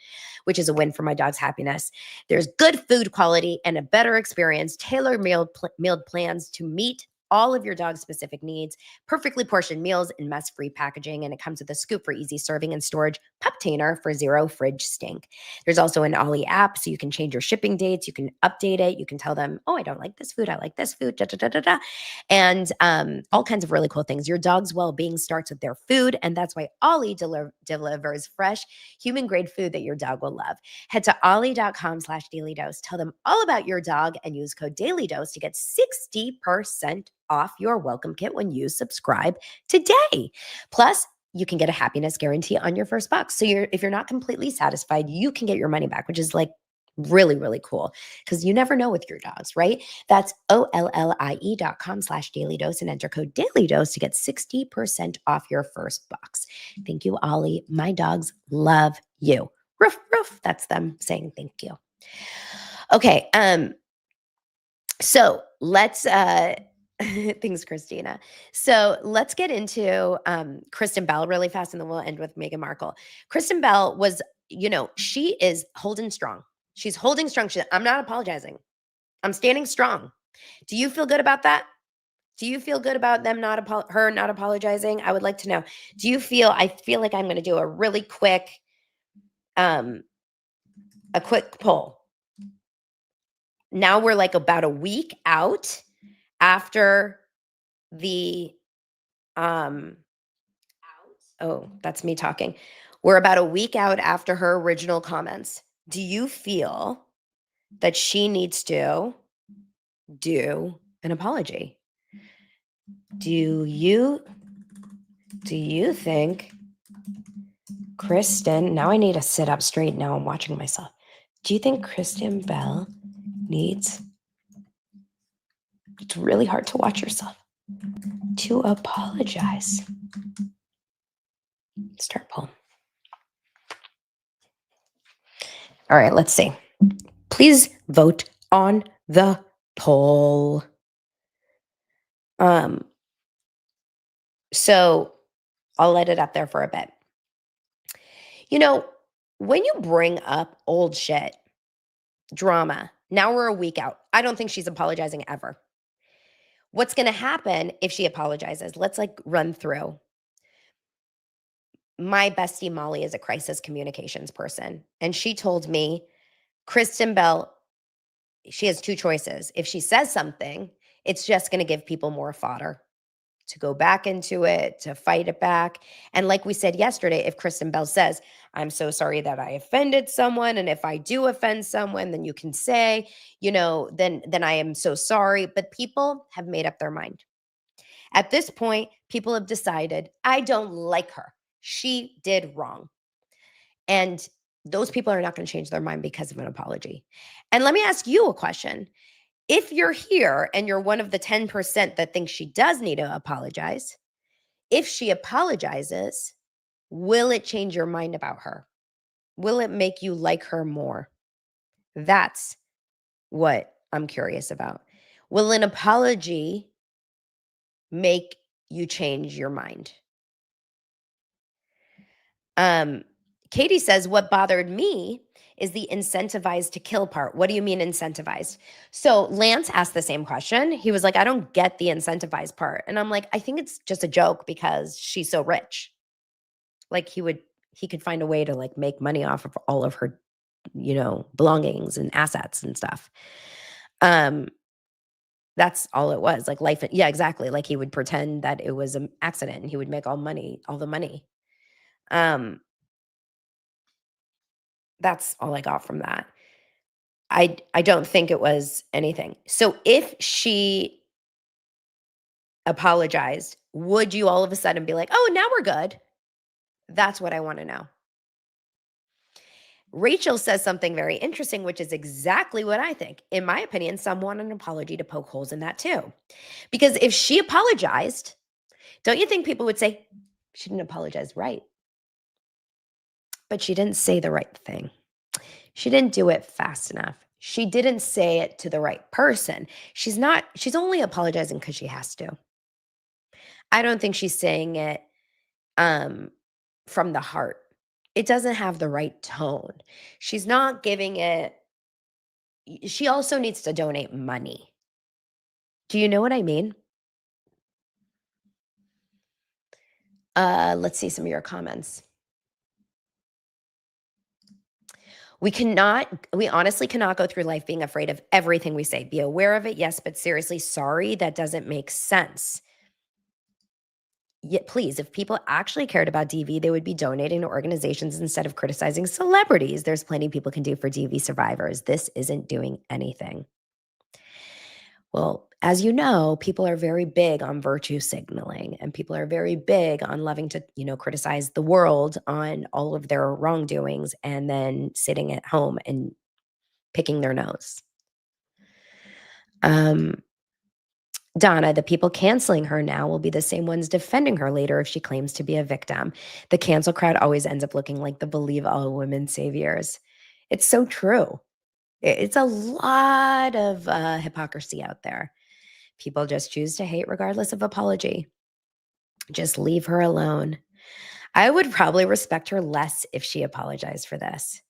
which is a win for my dog's happiness. There's good food quality and a better experience, tailored mealed plans to meet all of your dog's specific needs, perfectly portioned meals in mess-free packaging, and it comes with a scoop for easy serving and storage, pup-tainer for 0 fridge stink. There's also an Ollie app, so you can change your shipping dates, you can update it, you can tell them, oh, I don't like this food, I like this food, and all kinds of really cool things. Your dog's well-being starts with their food, and that's why Ollie delivers fresh, human-grade food that your dog will love. Head to ollie.com/dailydose. Tell them all about your dog and use code dailydose to get 60% off your welcome kit when you subscribe today. Plus, you can get a happiness guarantee on your first box. So if you're not completely satisfied, you can get your money back, which is like really, really cool because you never know with your dogs, right? That's ollie.com/dailydose and enter code dailydose to get 60% off your first box. Thank you, Ollie. My dogs love you. Roof, roof. That's them saying thank you. Okay. So let's thanks, Christina. So let's get into Kristen Bell really fast, and then we'll end with Meghan Markle. Kristen Bell was, she is holding strong. She's holding strong. I'm not apologizing. I'm standing strong. Do you feel good about that? Do you feel good about them her not apologizing? I would like to know. I feel like I'm going to do a really quick, poll. Now we're like about a week out after the that's me talking. We're about a week out after her original comments. Do you feel that she needs to do an apology? Do you think Kristen, now I need to sit up straight, now I'm watching myself. Do you think Kristen Bell needs, it's really hard to watch yourself, to apologize? Start poll. All right, let's see. Please vote on the poll. So I'll let it up there for a bit. You know, when you bring up old shit, drama, now we're a week out. I don't think she's apologizing ever. What's going to happen if she apologizes? Let's like run through. My bestie Molly is a crisis communications person, and she told me Kristen Bell, she has two choices. If she says something, it's just going to give people more fodder to go back into it, to fight it back. And like we said yesterday, if Kristen Bell says, I'm so sorry that I offended someone, and if I do offend someone, then you can say, then I am so sorry. But people have made up their mind. At this point, people have decided, I don't like her. She did wrong. And those people are not going to change their mind because of an apology. And let me ask you a question. If you're here and you're one of the 10% that thinks she does need to apologize, if she apologizes, will it change your mind about her? Will it make you like her more? That's what I'm curious about. Will an apology make you change your mind? Katie says, what bothered me is the incentivized to kill part. What do you mean incentivized? So Lance asked the same question. He was like, I don't get the incentivized part. And I'm like, I think it's just a joke because she's so rich. Like he could find a way to like make money off of all of her, belongings and assets and stuff. That's all it was. Like life. Yeah, exactly. Like he would pretend that it was an accident and he would make all the money. That's all I got from that. I don't think it was anything. So if she apologized, would you all of a sudden be like, oh, now we're good? That's what I want to know. Rachel says something very interesting, which is exactly what I think. In my opinion, some want an apology to poke holes in that too. Because if she apologized, don't you think people would say, she didn't apologize right? But she didn't say the right thing. She didn't do it fast enough. She didn't say it to the right person. She's only apologizing because she has to. I don't think she's saying it from the heart. It doesn't have the right tone. She's not giving it. She also needs to donate money. Do you know what I mean? Let's see some of your comments. We honestly cannot go through life being afraid of everything we say. Be aware of it, yes, but seriously, sorry, that doesn't make sense. Yet, please, if people actually cared about DV, they would be donating to organizations instead of criticizing celebrities. There's plenty people can do for DV survivors. This isn't doing anything. Well, as you know, people are very big on virtue signaling, and people are very big on loving to, criticize the world on all of their wrongdoings and then sitting at home and picking their nose. Donna, the people canceling her now will be the same ones defending her later if she claims to be a victim. The cancel crowd always ends up looking like the believe all women saviors. It's so true. It's a lot of hypocrisy out there. People just choose to hate regardless of apology. Just leave her alone. I would probably respect her less if she apologized for this.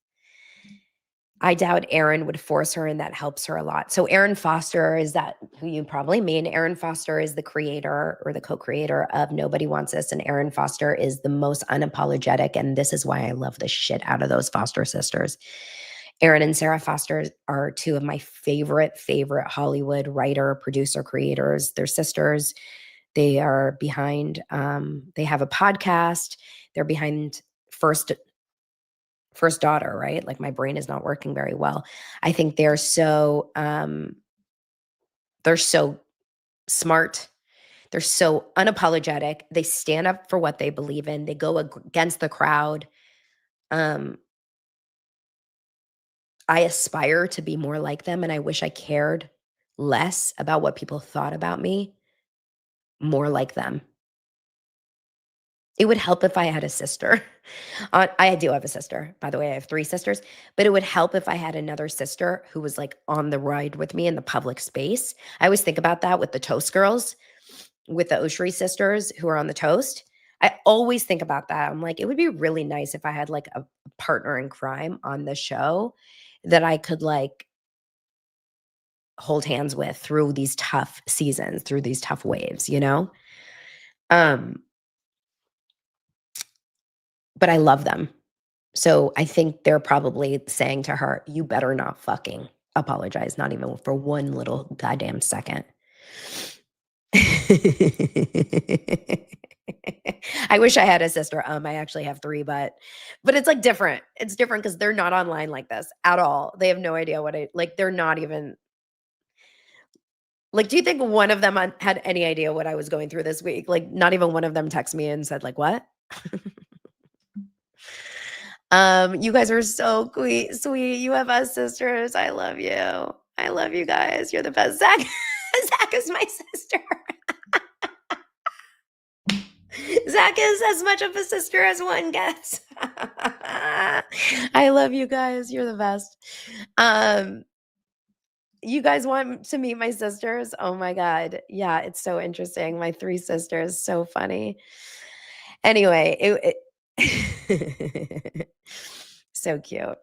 I doubt Erin would force her, and that helps her a lot. So Erin Foster, is that who you probably mean? Erin Foster is the creator or the co-creator of Nobody Wants This, and Erin Foster is the most unapologetic, and this is why I love the shit out of those Foster sisters. Erin and Sarah Foster are two of my favorite Hollywood writer, producer, creators. They're sisters. They are behind, they have a podcast. They're behind First Daughter, right? Like my brain is not working very well. I think they're so smart. They're so unapologetic. They stand up for what they believe in. They go against the crowd. I aspire to be more like them, and I wish I cared less about what people thought about me, more like them. It would help if I had a sister. I do have a sister. By the way, I have 3 sisters, but it would help if I had another sister who was like on the ride with me in the public space. I always think about that with the Toast Girls, with the Oshry sisters who are on the Toast. I always think about that. I'm like, it would be really nice if I had like a partner in crime on the show that I could like hold hands with through these tough seasons, through these tough waves, you know? But I love them. So I think they're probably saying to her, you better not fucking apologize, not even for one little goddamn second. I wish I had a sister. I actually have 3, but it's like different. It's different because they're not online like this at all. They have no idea what I like. They're not even like. Do you think one of them had any idea what I was going through this week? Like, not even one of them texted me and said, like, what? You guys are so sweet. You have us sisters. I love you. I love you guys. You're the best. Zach, Zach is my sister. Zach is as much of a sister as one gets. I love you guys. You're the best. You guys want to meet my sisters? Oh my God. Yeah, it's so interesting. My 3 sisters. So funny. Anyway, so cute.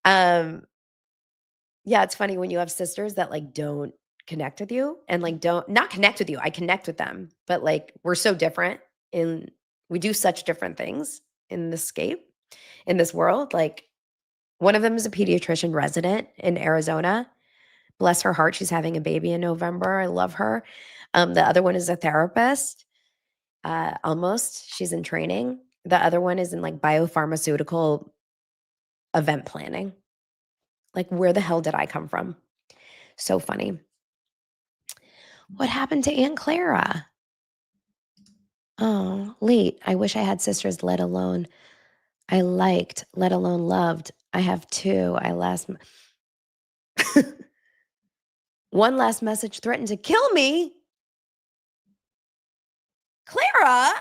Yeah, it's funny when you have sisters that like don't connect with you and like don't not connect with you. I connect with them, but like we're so different in we do such different things in this world. Like one of them is a pediatrician resident in Arizona. Bless her heart, she's having a baby in November. I love her. The other one is a therapist. Almost, she's in training. The other one is in like biopharmaceutical event planning. Like, where the hell did I come from? So funny. What happened to Aunt Clara? Oh, late. I wish I had sisters, let alone I liked, let alone loved. I have 2. One last message threatened to kill me. Clara,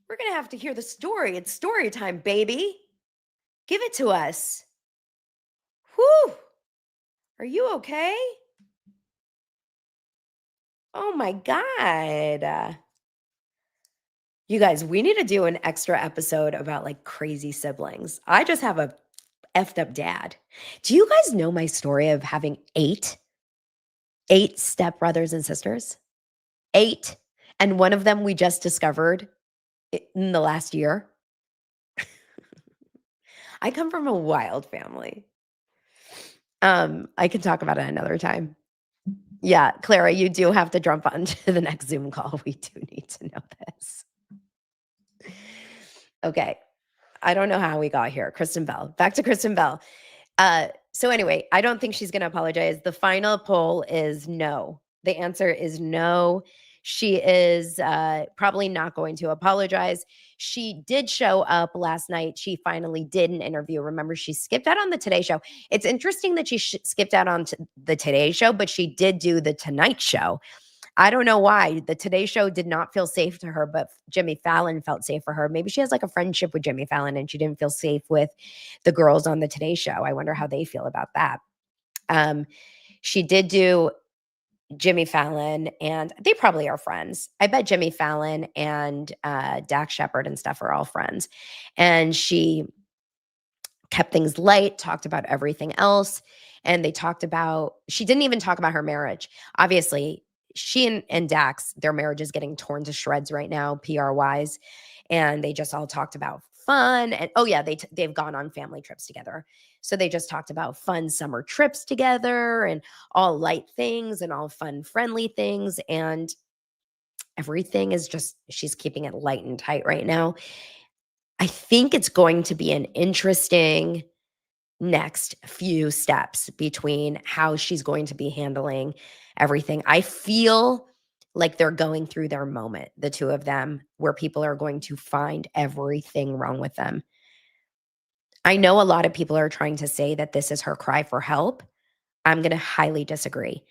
we're going to have to hear the story. It's story time, baby. Give it to us. Whew. Are you okay? Oh my God. You guys, we need to do an extra episode about like crazy siblings. I just have a effed up dad. Do you guys know my story of having 8 stepbrothers and sisters? 8. And one of them we just discovered in the last year. I come from a wild family. I can talk about it another time. Yeah, Clara, you do have to jump onto the next Zoom call. We do need to know this. Okay. I don't know how we got here. Kristen Bell. Back to Kristen Bell. So anyway, I don't think she's going to apologize. The final poll is no. The answer is no. She is probably not going to apologize. She did show up last night. She finally did an interview. Remember, she skipped out on the Today Show. It's interesting that she skipped out on the Today Show, but she did do the Tonight Show. I don't know why. The Today Show did not feel safe to her, but Jimmy Fallon felt safe for her. Maybe she has like a friendship with Jimmy Fallon and she didn't feel safe with the girls on the Today Show. I wonder how they feel about that. She did do Jimmy Fallon, and they probably are friends. I bet Jimmy Fallon and Dax Shepard and stuff are all friends. And she kept things light, talked about everything else. And she didn't even talk about her marriage. Obviously, she and Dax, their marriage is getting torn to shreds right now, PR wise. And they just all talked about fun. And oh yeah, they've gone on family trips together. So they just talked about fun summer trips together and all light things and all fun, friendly things. And everything is just, she's keeping it light and tight right now. I think it's going to be an interesting next few steps between how she's going to be handling everything. I feel like they're going through their moment, the two of them, where people are going to find everything wrong with them. I know a lot of people are trying to say that this is her cry for help. I'm going to highly disagree.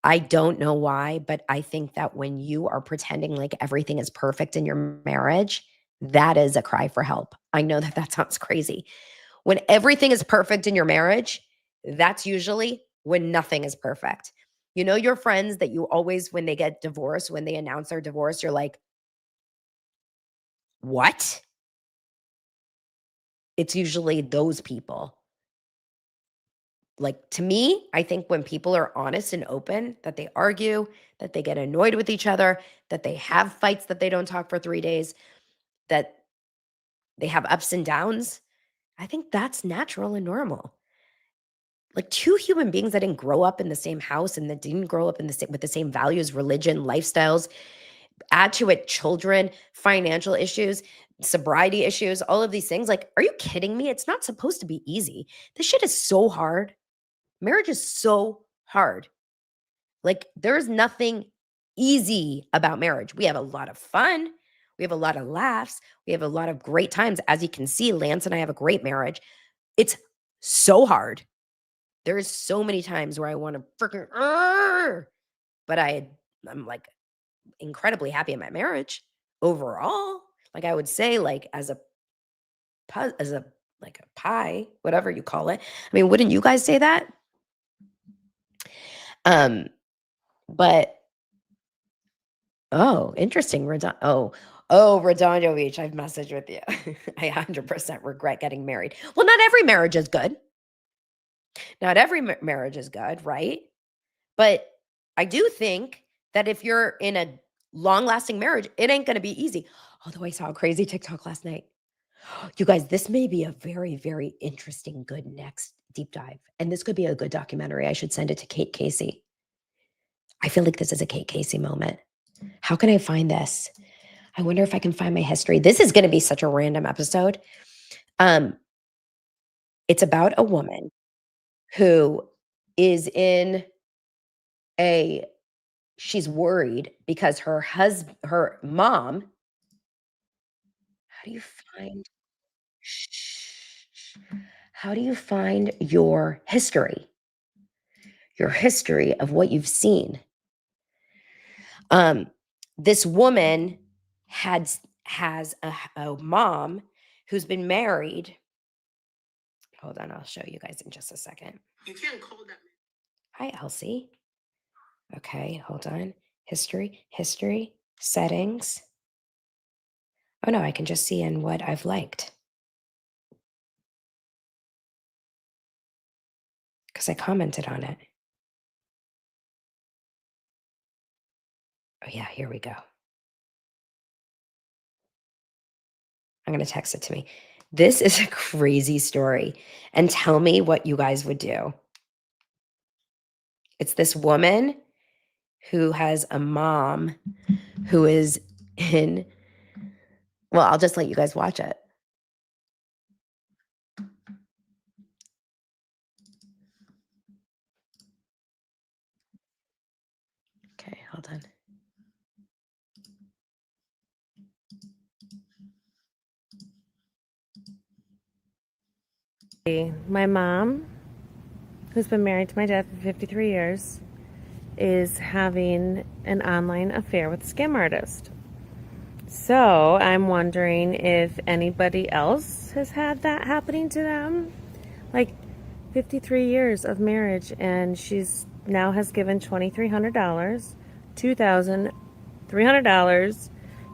I don't know why, but I think that when you are pretending like everything is perfect in your marriage, that is a cry for help. I know that sounds crazy. When everything is perfect in your marriage, that's usually when nothing is perfect. You know, your friends that you always, when they get divorced, when they announce their divorce, you're like, What? It's usually those people. Like, to me, I think when people are honest and open, that they argue, that they get annoyed with each other, that they have fights that they don't talk for 3 days, that they have ups and downs, I think that's natural and normal. Like, 2 human beings that didn't grow up in the same house and that didn't grow up in with the same values, religion, lifestyles, add to it children, financial issues, sobriety issues, all of these things. Like, are you kidding me? It's not supposed to be easy. This shit is so hard. Marriage is so hard. Like, there's nothing easy about marriage. We have a lot of fun. We have a lot of laughs. We have a lot of great times. As you can see, Lance and I have a great marriage. It's so hard. There's so many times where I want to freaking, but I'm like incredibly happy in my marriage overall. Like, I would say, like, as a like a pie, whatever you call it. I mean, wouldn't you guys say that? But oh, interesting. Redondo Beach, I've messaged with you. I 100% regret getting married. Well, not every marriage is good. Not every marriage is good, right? But I do think that if you're in a long-lasting marriage, it ain't going to be easy. Although I saw a crazy TikTok last night. You guys, this may be a very, very interesting, good next deep dive. And this could be a good documentary. I should send it to Kate Casey. I feel like this is a Kate Casey moment. How can I find this? I wonder if I can find my history. This is going to be such a random episode. It's about a woman who is she's worried because her mom, how do you find your history of what you've seen? This woman has a mom who's been married. Hold on, I'll show you guys in just a second. You can't call that. Hi, Elsie. Okay, hold on. History, settings. Oh no, I can just see in what I've liked. Because I commented on it. Oh yeah, here we go. I'm going to text it to me. This is a crazy story. And tell me what you guys would do. It's this woman who has a mom who is well, I'll just let you guys watch it. Okay, hold on. My mom, who's been married to my dad for 53 years, is having an online affair with a scam artist. So I'm wondering if anybody else has had that happening to them. Like 53 years of marriage, and she's now has given $2,300, $2,300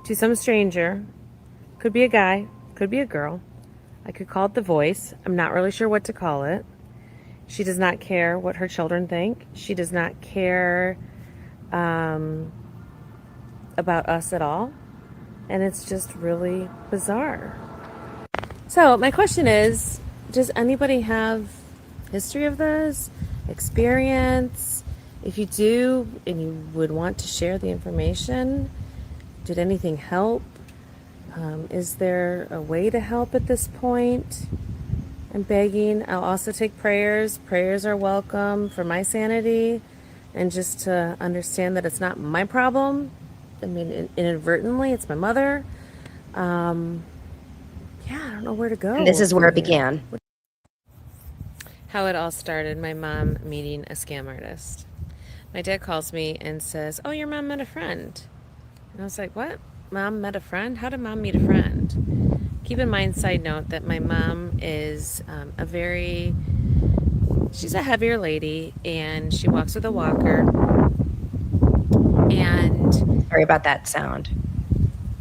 to some stranger. Could be a guy, could be a girl. I could call it The Voice. I'm not really sure what to call it. She does not care what her children think. She does not care about us at all. And it's just really bizarre. So my question is, does anybody have history of this? Experience? If you do, and you would want to share the information, did anything help? Is there a way to help at this point? I'm begging. I'll also take prayers. Prayers are welcome for my sanity and just to understand that it's not my problem. I mean, inadvertently, it's my mother. Yeah, I don't know where to go. And this is where it began. How it all started, my mom meeting a scam artist. My dad calls me and says, "Oh, your mom met a friend." And I was like, "What? Mom met a friend? How did mom meet a friend?" Keep in mind, side note, that my mom is she's a heavier lady, and she walks with a walker. And sorry about that sound.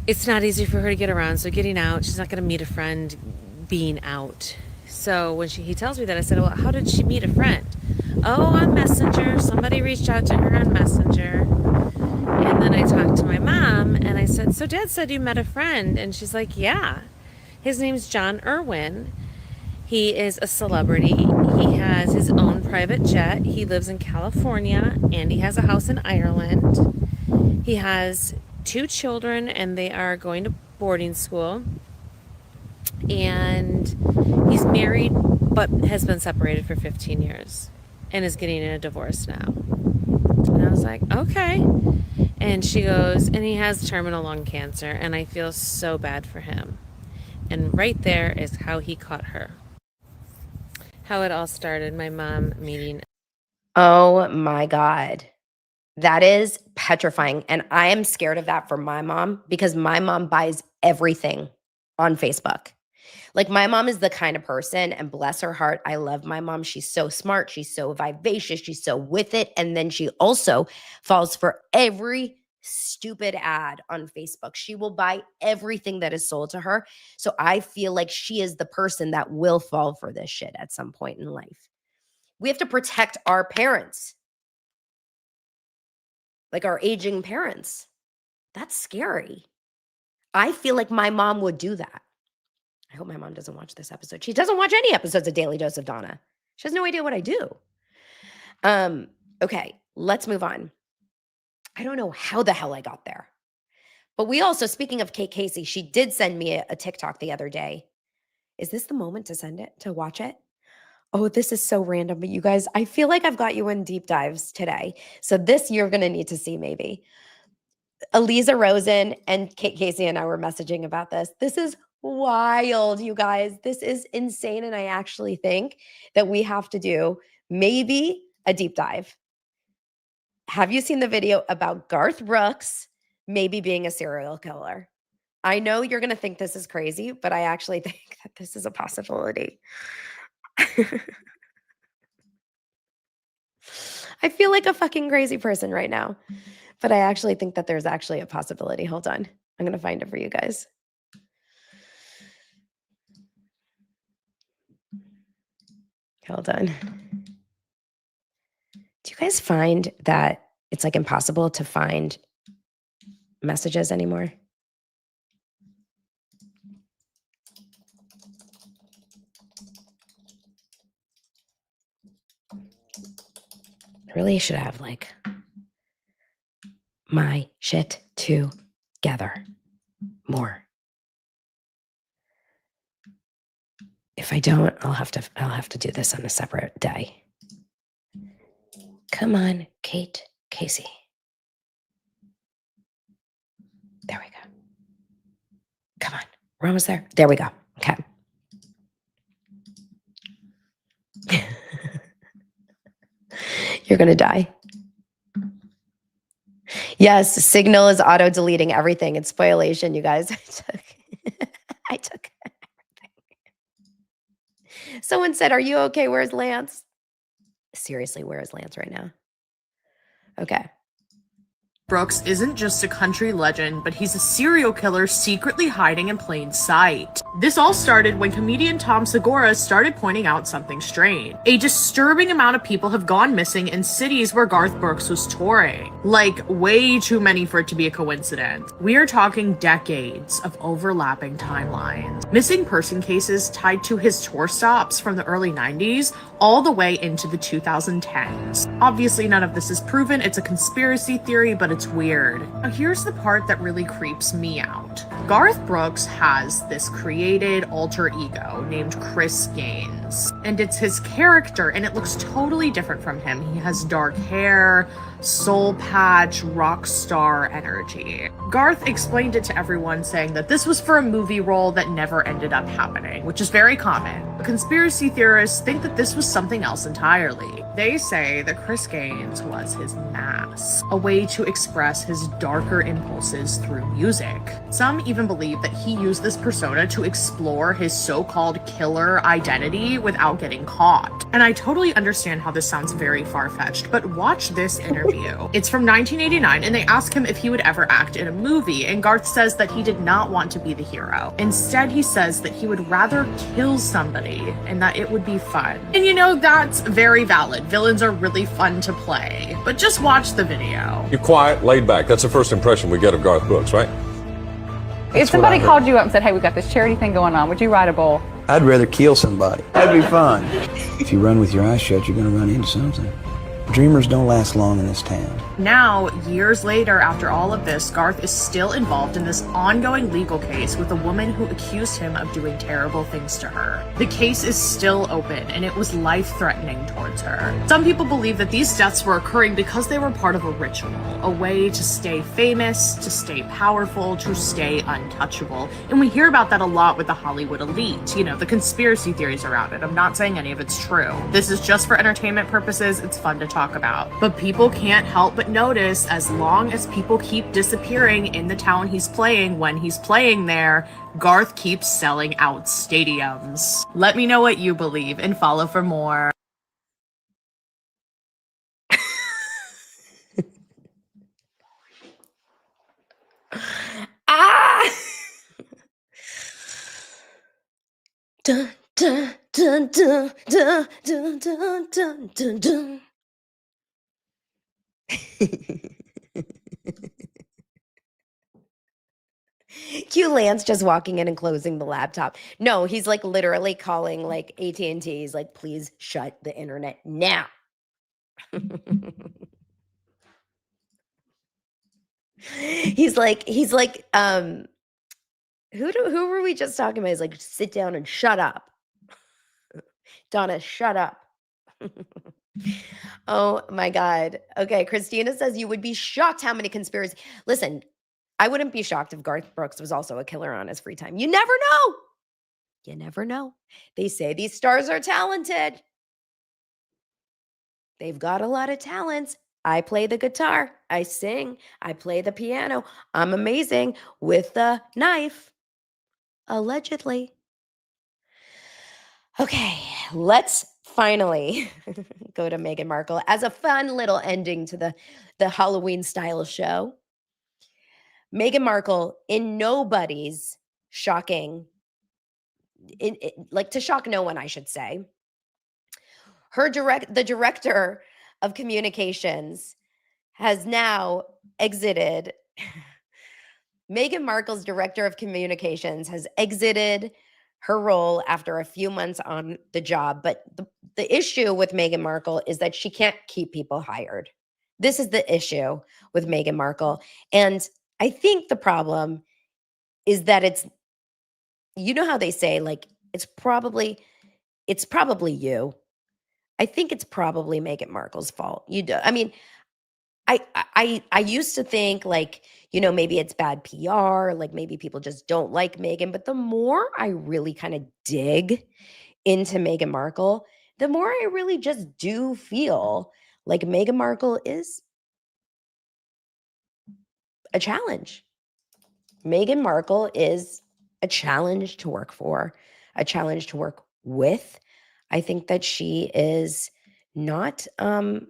it's not easy for her to get around. So getting out, she's not going to meet a friend being out. So when he tells me that, I said, well, how did she meet a friend? Oh, on Messenger. Somebody reached out to her on Messenger. And then I talked to my mom and I said, so Dad said you met a friend. And she's like, yeah. His name's John Irwin. He is a celebrity. He has his own private jet. He lives in California and he has a house in Ireland. He has 2 children and they are going to boarding school. And he's married but has been separated for 15 years and is getting a divorce now. And I was like, okay. And she goes, and he has terminal lung cancer and I feel so bad for him. And right there is how he caught her. How it all started, my mom meeting. Oh my God. That is petrifying. And I am scared of that for my mom because my mom buys everything on Facebook. Like my mom is the kind of person, and bless her heart, I love my mom. She's so smart. She's so vivacious. She's so with it. And then she also falls for every stupid ad on Facebook. She will buy everything that is sold to her. So I feel like she is the person that will fall for this shit at some point in life. We have to protect our parents, like our aging parents. That's scary. I feel like my mom would do that. I hope my mom doesn't watch this episode. She doesn't watch any episodes of Daily Dose of Donna. She has no idea what I do. Okay, let's move on. I don't know how the hell I got there. But we also, speaking of Kate Casey, she did send me a TikTok the other day. Is this the moment to send it, to watch it? Oh, this is so random. But you guys, I feel like I've got you in deep dives today. So this you're going to need to see maybe. Eliza Rosen and Kate Casey and I were messaging about this. This is wild, you guys. This is insane. And I actually think that we have to do maybe a deep dive. Have you seen the video about Garth Brooks maybe being a serial killer? I know you're going to think this is crazy, but I actually think that this is a possibility. I feel like a fucking crazy person right now, but I actually think that there's actually a possibility. Hold on. I'm going to find it for you guys. Hold on. Do you guys find that it's like impossible to find messages anymore? I really should have like my shit together more. If I don't, I'll have to do this on a separate day. Come on, Kate Casey. There we go. Come on. We're almost there. There we go. Okay. You're going to die. Yes, Signal is auto-deleting everything. It's spoilation, you guys. I took everything. Someone said, are you okay? Where's Lance? Seriously, where is Lance right now? Okay. Brooks isn't just a country legend, but he's a serial killer secretly hiding in plain sight. This all started when comedian Tom Segura started pointing out something strange. A disturbing amount of people have gone missing in cities where Garth Brooks was touring. Like, way too many for it to be a coincidence. We are talking decades of overlapping timelines. Missing person cases tied to his tour stops from the early 90s all the way into the 2010s. Obviously, none of this is proven. It's a conspiracy theory, but it's weird. Now, here's the part that really creeps me out. Garth Brooks has this created alter ego named Chris Gaines, and it's his character, and it looks totally different from him. He has dark hair, soul patch, rock star energy. Garth explained it to everyone, saying that this was for a movie role that never ended up happening, which is very common. Conspiracy theorists think that this was something else entirely. They say that Chris Gaines was his mask, a way to express his darker impulses through music. Some even believe that he used this persona to explore his so-called killer identity without getting caught. And I totally understand how this sounds very far-fetched, but watch this interview. interview. It's from 1989, and they ask him if he would ever act in a movie, and Garth says that he did not want to be the hero. Instead, he says that he would rather kill somebody and that it would be fun. And you know, that's very valid. Villains are really fun to play, but just watch the video. You're quiet, laid back. That's the first impression we get of Garth Brooks, right? If somebody called you up and said, hey, we got this charity thing going on, would you ride a bull? I'd rather kill somebody. That'd be fun. If you run with your eyes shut, you're going to run into something. Dreamers don't last long in this town. Now, years later, after all of this, Garth is still involved in this ongoing legal case with a woman who accused him of doing terrible things to her. The case is still open, and it was life-threatening towards her. Some people believe that these deaths were occurring because they were part of a ritual, a way to stay famous, to stay powerful, to stay untouchable. And we hear about that a lot with the Hollywood elite, you know, the conspiracy theories around it. I'm not saying any of it's true. This is just for entertainment purposes. It's fun to talk about. But people can't help but notice, as long as people keep disappearing in the town he's playing when he's playing there, Garth keeps selling out stadiums. Let me know what you believe and follow for more. Ah! Dun, dun, dun, dun, dun, dun, dun, dun, dun, dun. Cue Lance just walking in and closing the laptop. No, he's like literally calling like AT&T. He's like, please shut the internet now. He's like, who were we just talking about? He's like, sit down and shut up. Donna, shut up. Oh my God. Okay, Christina says you would be shocked how many conspiracies. Listen, I wouldn't be shocked if Garth Brooks was also a killer on his free time. You never know. You never know. They say these stars are talented. They've got a lot of talents. I play the guitar. I sing. I play the piano. I'm amazing with the knife. Allegedly. Okay, let's finally go to Meghan Markle as a fun little ending to the Halloween style show. Meghan Markle, in nobody's shocking, like to shock no one, I should say. The director of communications has now exited. Meghan Markle's director of communications has exited her role after a few months on the job. But the issue with Meghan Markle is that she can't keep people hired. This is the issue with Meghan Markle. And I think the problem is that it's, you know how they say, like, it's probably you. I think it's probably Meghan Markle's fault. I mean, I used to think, like, you know, maybe it's bad PR, like maybe people just don't like Meghan. But the more I really kind of dig into Meghan Markle, the more I really just do feel like Meghan Markle is a challenge. Meghan Markle is a challenge to work for, a challenge to work with. I think that she is not, I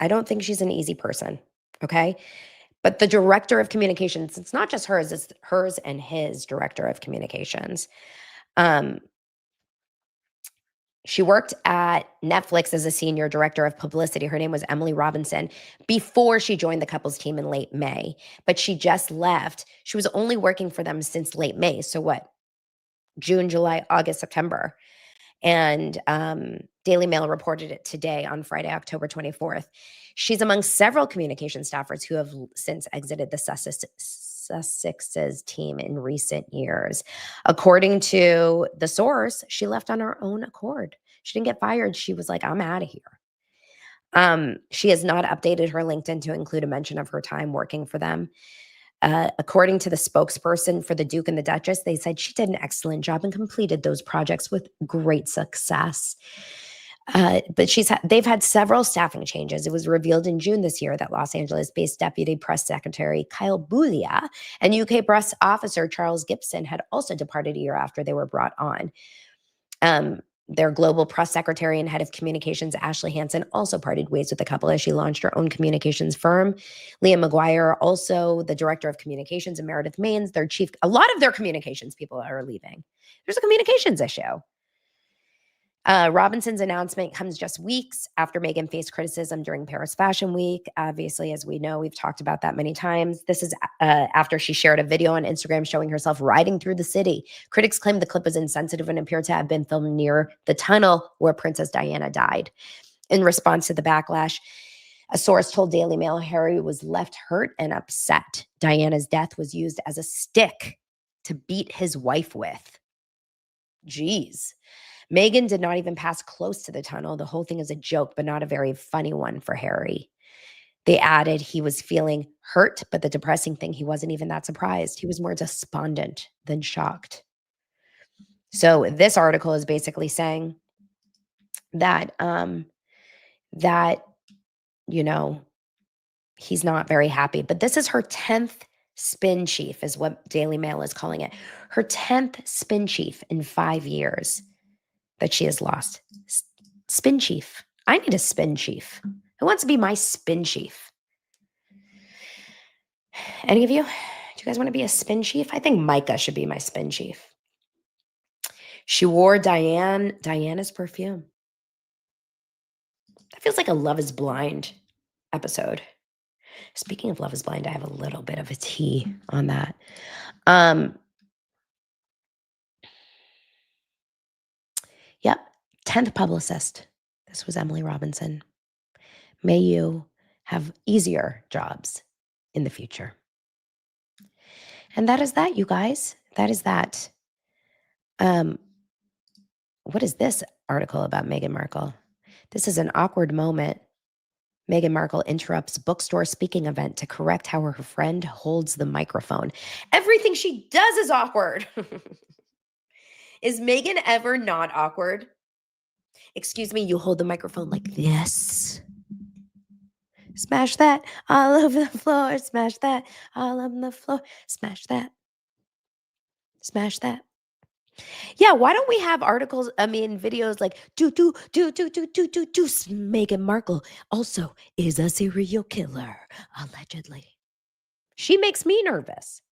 don't think she's an easy person, okay? But the director of communications, it's not just hers, it's hers and his director of communications. She worked at Netflix as a senior director of publicity. Her name was Emily Robinson before she joined the couple's team in late May. But she just left. She was only working for them since late May. So what? June, July, August, September. And Daily Mail reported it today on Friday, October 24th. She's among several communication staffers who have since exited the Sussex's team in recent years. According to the source, she left on her own accord. She didn't get fired. She was like, I'm out of here. She has not updated her LinkedIn to include a mention of her time working for them. According to the spokesperson for the Duke and the Duchess, they said she did an excellent job and completed those projects with great success. But they've had several staffing changes. It was revealed in June this year that Los Angeles-based Deputy Press Secretary Kyle Boulia and UK press officer Charles Gibson had also departed a year after they were brought on. Their global press secretary and head of communications, Ashley Hansen, also parted ways with the couple as she launched her own communications firm. Liam McGuire, also the director of communications, and Meredith Maines, their chief. A lot of their communications people are leaving. There's a communications issue. Robinson's announcement comes just weeks after Meghan faced criticism during Paris Fashion Week. Obviously, as we know, we've talked about that many times. This is after she shared a video on Instagram showing herself riding through the city. Critics claimed the clip was insensitive and appeared to have been filmed near the tunnel where Princess Diana died. In response to the backlash, a source told Daily Mail Harry was left hurt and upset. Diana's death was used as a stick to beat his wife with. Jeez. Meghan did not even pass close to the tunnel. The whole thing is a joke, but not a very funny one for Harry. They added he was feeling hurt, but the depressing thing, he wasn't even that surprised. He was more despondent than shocked. So this article is basically saying that, he's not very happy. But this is her 10th spin chief, is what Daily Mail is calling it. Her 10th spin chief in 5 years that she has lost. Spin chief. I need a spin chief. Who wants to be my spin chief? Any of you? Do you guys want to be a spin chief? I think Micah should be my spin chief. She wore Diana's perfume. That feels like a Love is Blind episode. Speaking of Love is Blind, I have a little bit of a tea on that. Yep. 10th publicist. This was Emily Robinson. May you have easier jobs in the future. And that is that, you guys. That is that. What is this article about Meghan Markle? This is an awkward moment. Meghan Markle interrupts bookstore speaking event to correct how her friend holds the microphone. Everything she does is awkward. Is Meghan ever not awkward? Excuse me, you hold the microphone like this. Smash that all over the floor. Smash that all on the floor. Smash that. Smash that. Yeah, why don't we have videos like Meghan Markle also is a serial killer, allegedly. She makes me nervous.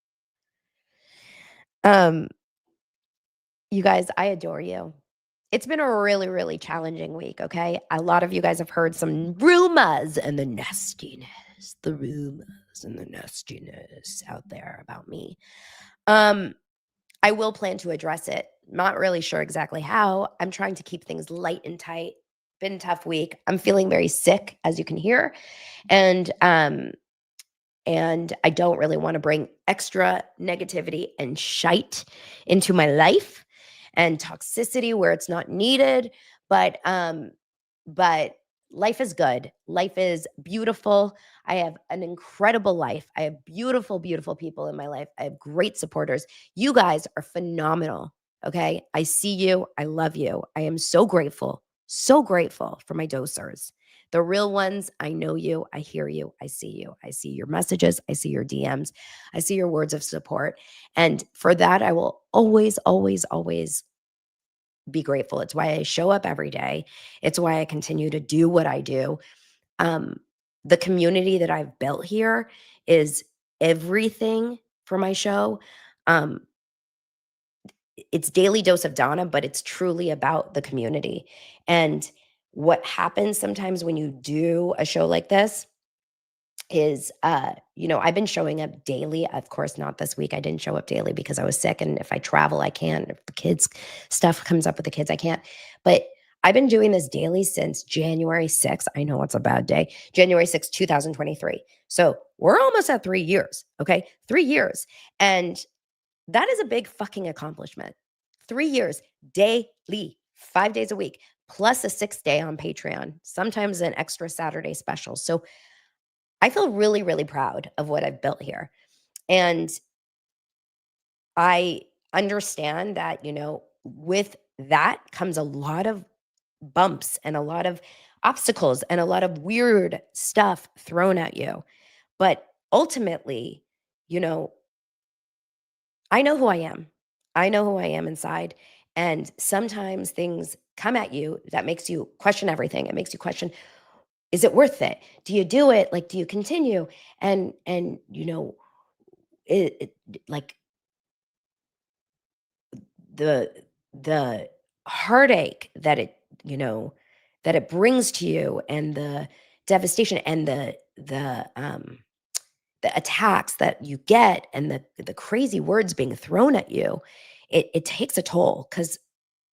You guys, I adore you. It's been a really, really challenging week, okay? A lot of you guys have heard some rumors and the nastiness out there about me. I will plan to address it. Not really sure exactly how. I'm trying to keep things light and tight. Been a tough week. I'm feeling very sick, as you can hear. And I don't really want to bring extra negativity and shite into my life and toxicity where it's not needed. But life is good. Life is beautiful. I have an incredible life. I have beautiful, beautiful people in my life. I have great supporters. You guys are phenomenal. Okay. I see you. I love you. I am so grateful for my dosers. The real ones. I know you. I hear you. I see you. I see your messages. I see your DMs. I see your words of support. And for that, I will always, always, always be grateful. It's why I show up every day. It's why I continue to do what I do. The community that I've built here is everything for my show. It's Daily Dose of Donna, but it's truly about the community. And what happens sometimes when you do a show like this is, I've been showing up daily. Of course, not this week. I didn't show up daily because I was sick. And if I travel, I can't. If the kids stuff comes up with the kids, I can't. But I've been doing this daily since January 6th. I know it's a bad day. January 6th, 2023. So we're almost at 3 years. Okay. 3 years. And that is a big fucking accomplishment. 3 years daily, 5 days a week, plus a 6th day on Patreon, sometimes an extra Saturday special. So I feel really, really proud of what I've built here. And I understand that, with that comes a lot of bumps and a lot of obstacles and a lot of weird stuff thrown at you. But ultimately, I know who I am. I know who I am inside. And sometimes things come at you that makes you question everything. It makes you question, is it worth it? Do you do it? Like, do you continue? And you know, like the heartache that it, you know, that it brings to you, and the devastation, and the attacks that you get, and the crazy words being thrown at you, it takes a toll, because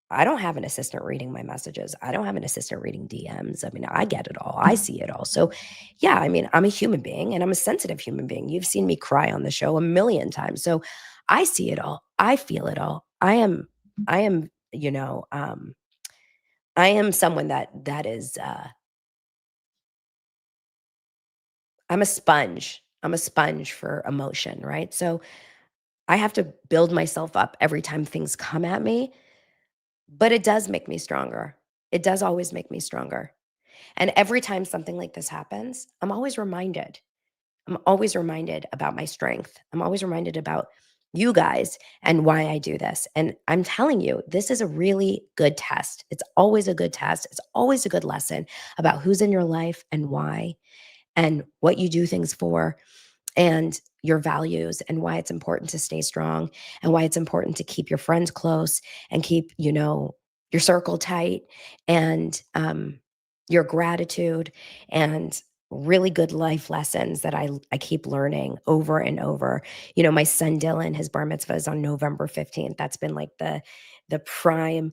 I don't have an assistant reading my messages. I don't have an assistant reading DMs. I mean, I get it all. I see it all. So yeah, I mean, I'm a human being, and I'm a sensitive human being. You've seen me cry on the show a million times. So I see it all. I feel it all. I am, you know, I am someone that is, I'm a sponge. I'm a sponge for emotion, right? So I have to build myself up every time things come at me, but it does make me stronger. It does always make me stronger. And every time something like this happens, I'm always reminded. I'm always reminded about my strength. I'm always reminded about you guys and why I do this. And I'm telling you, this is a really good test. It's always a good test. It's always a good lesson about who's in your life and why, and what you do things for, and your values, and why it's important to stay strong, and why it's important to keep your friends close, and keep, you know, your circle tight, and your gratitude, and really good life lessons that I keep learning over and over. You know, my son Dylan, his bar mitzvah is on November 15th. That's been like the prime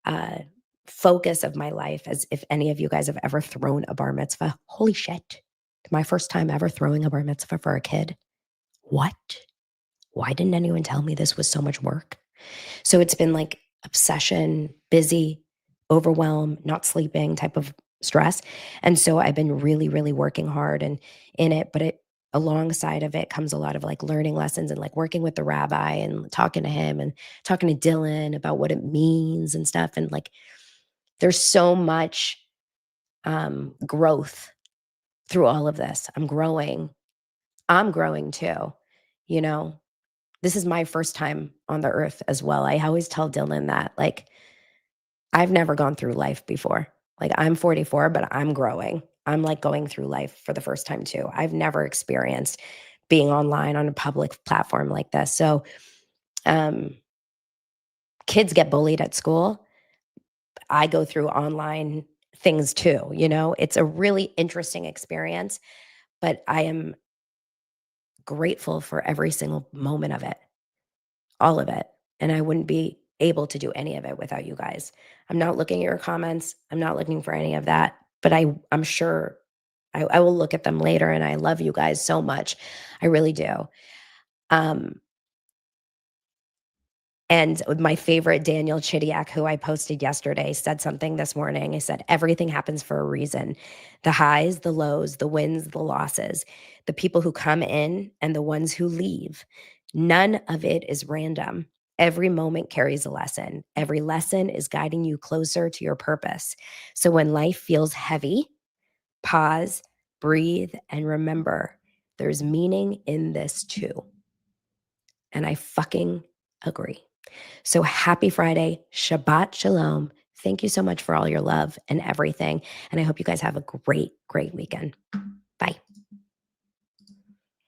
uh focus of my life. As if any of you guys have ever thrown a bar mitzvah. Holy shit. My first time ever throwing a bar mitzvah for a kid. What? Why didn't anyone tell me this was so much work? So it's been like obsession, busy, overwhelm, not sleeping type of stress. And so I've been really, really working hard and in it, but it, alongside of it comes a lot of like learning lessons, and like working with the rabbi and talking to him, and talking to Dylan about what it means and stuff. And like, there's so much growth through all of this. I'm growing too, you know. This is my first time on the earth as well. I always tell Dylan that, like, I've never gone through life before. Like, I'm 44, but I'm growing. I'm like going through life for the first time too. I've never experienced being online on a public platform like this. So kids get bullied at school. I go through online things too, you know. It's a really interesting experience, but I am grateful for every single moment of it, all of it. And I wouldn't be able to do any of it without you guys. I'm not looking at your comments. I'm not looking for any of that, but I'm sure I will look at them later, and I love you guys so much. I really do. And my favorite, Daniel Chidiak, who I posted yesterday, said something this morning. He said, everything happens for a reason. The highs, the lows, the wins, the losses, the people who come in and the ones who leave. None of it is random. Every moment carries a lesson. Every lesson is guiding you closer to your purpose. So when life feels heavy, pause, breathe, and remember, there's meaning in this too. And I fucking agree. So happy Friday, Shabbat Shalom. Thank you so much for all your love and everything. And I hope you guys have a great, great weekend.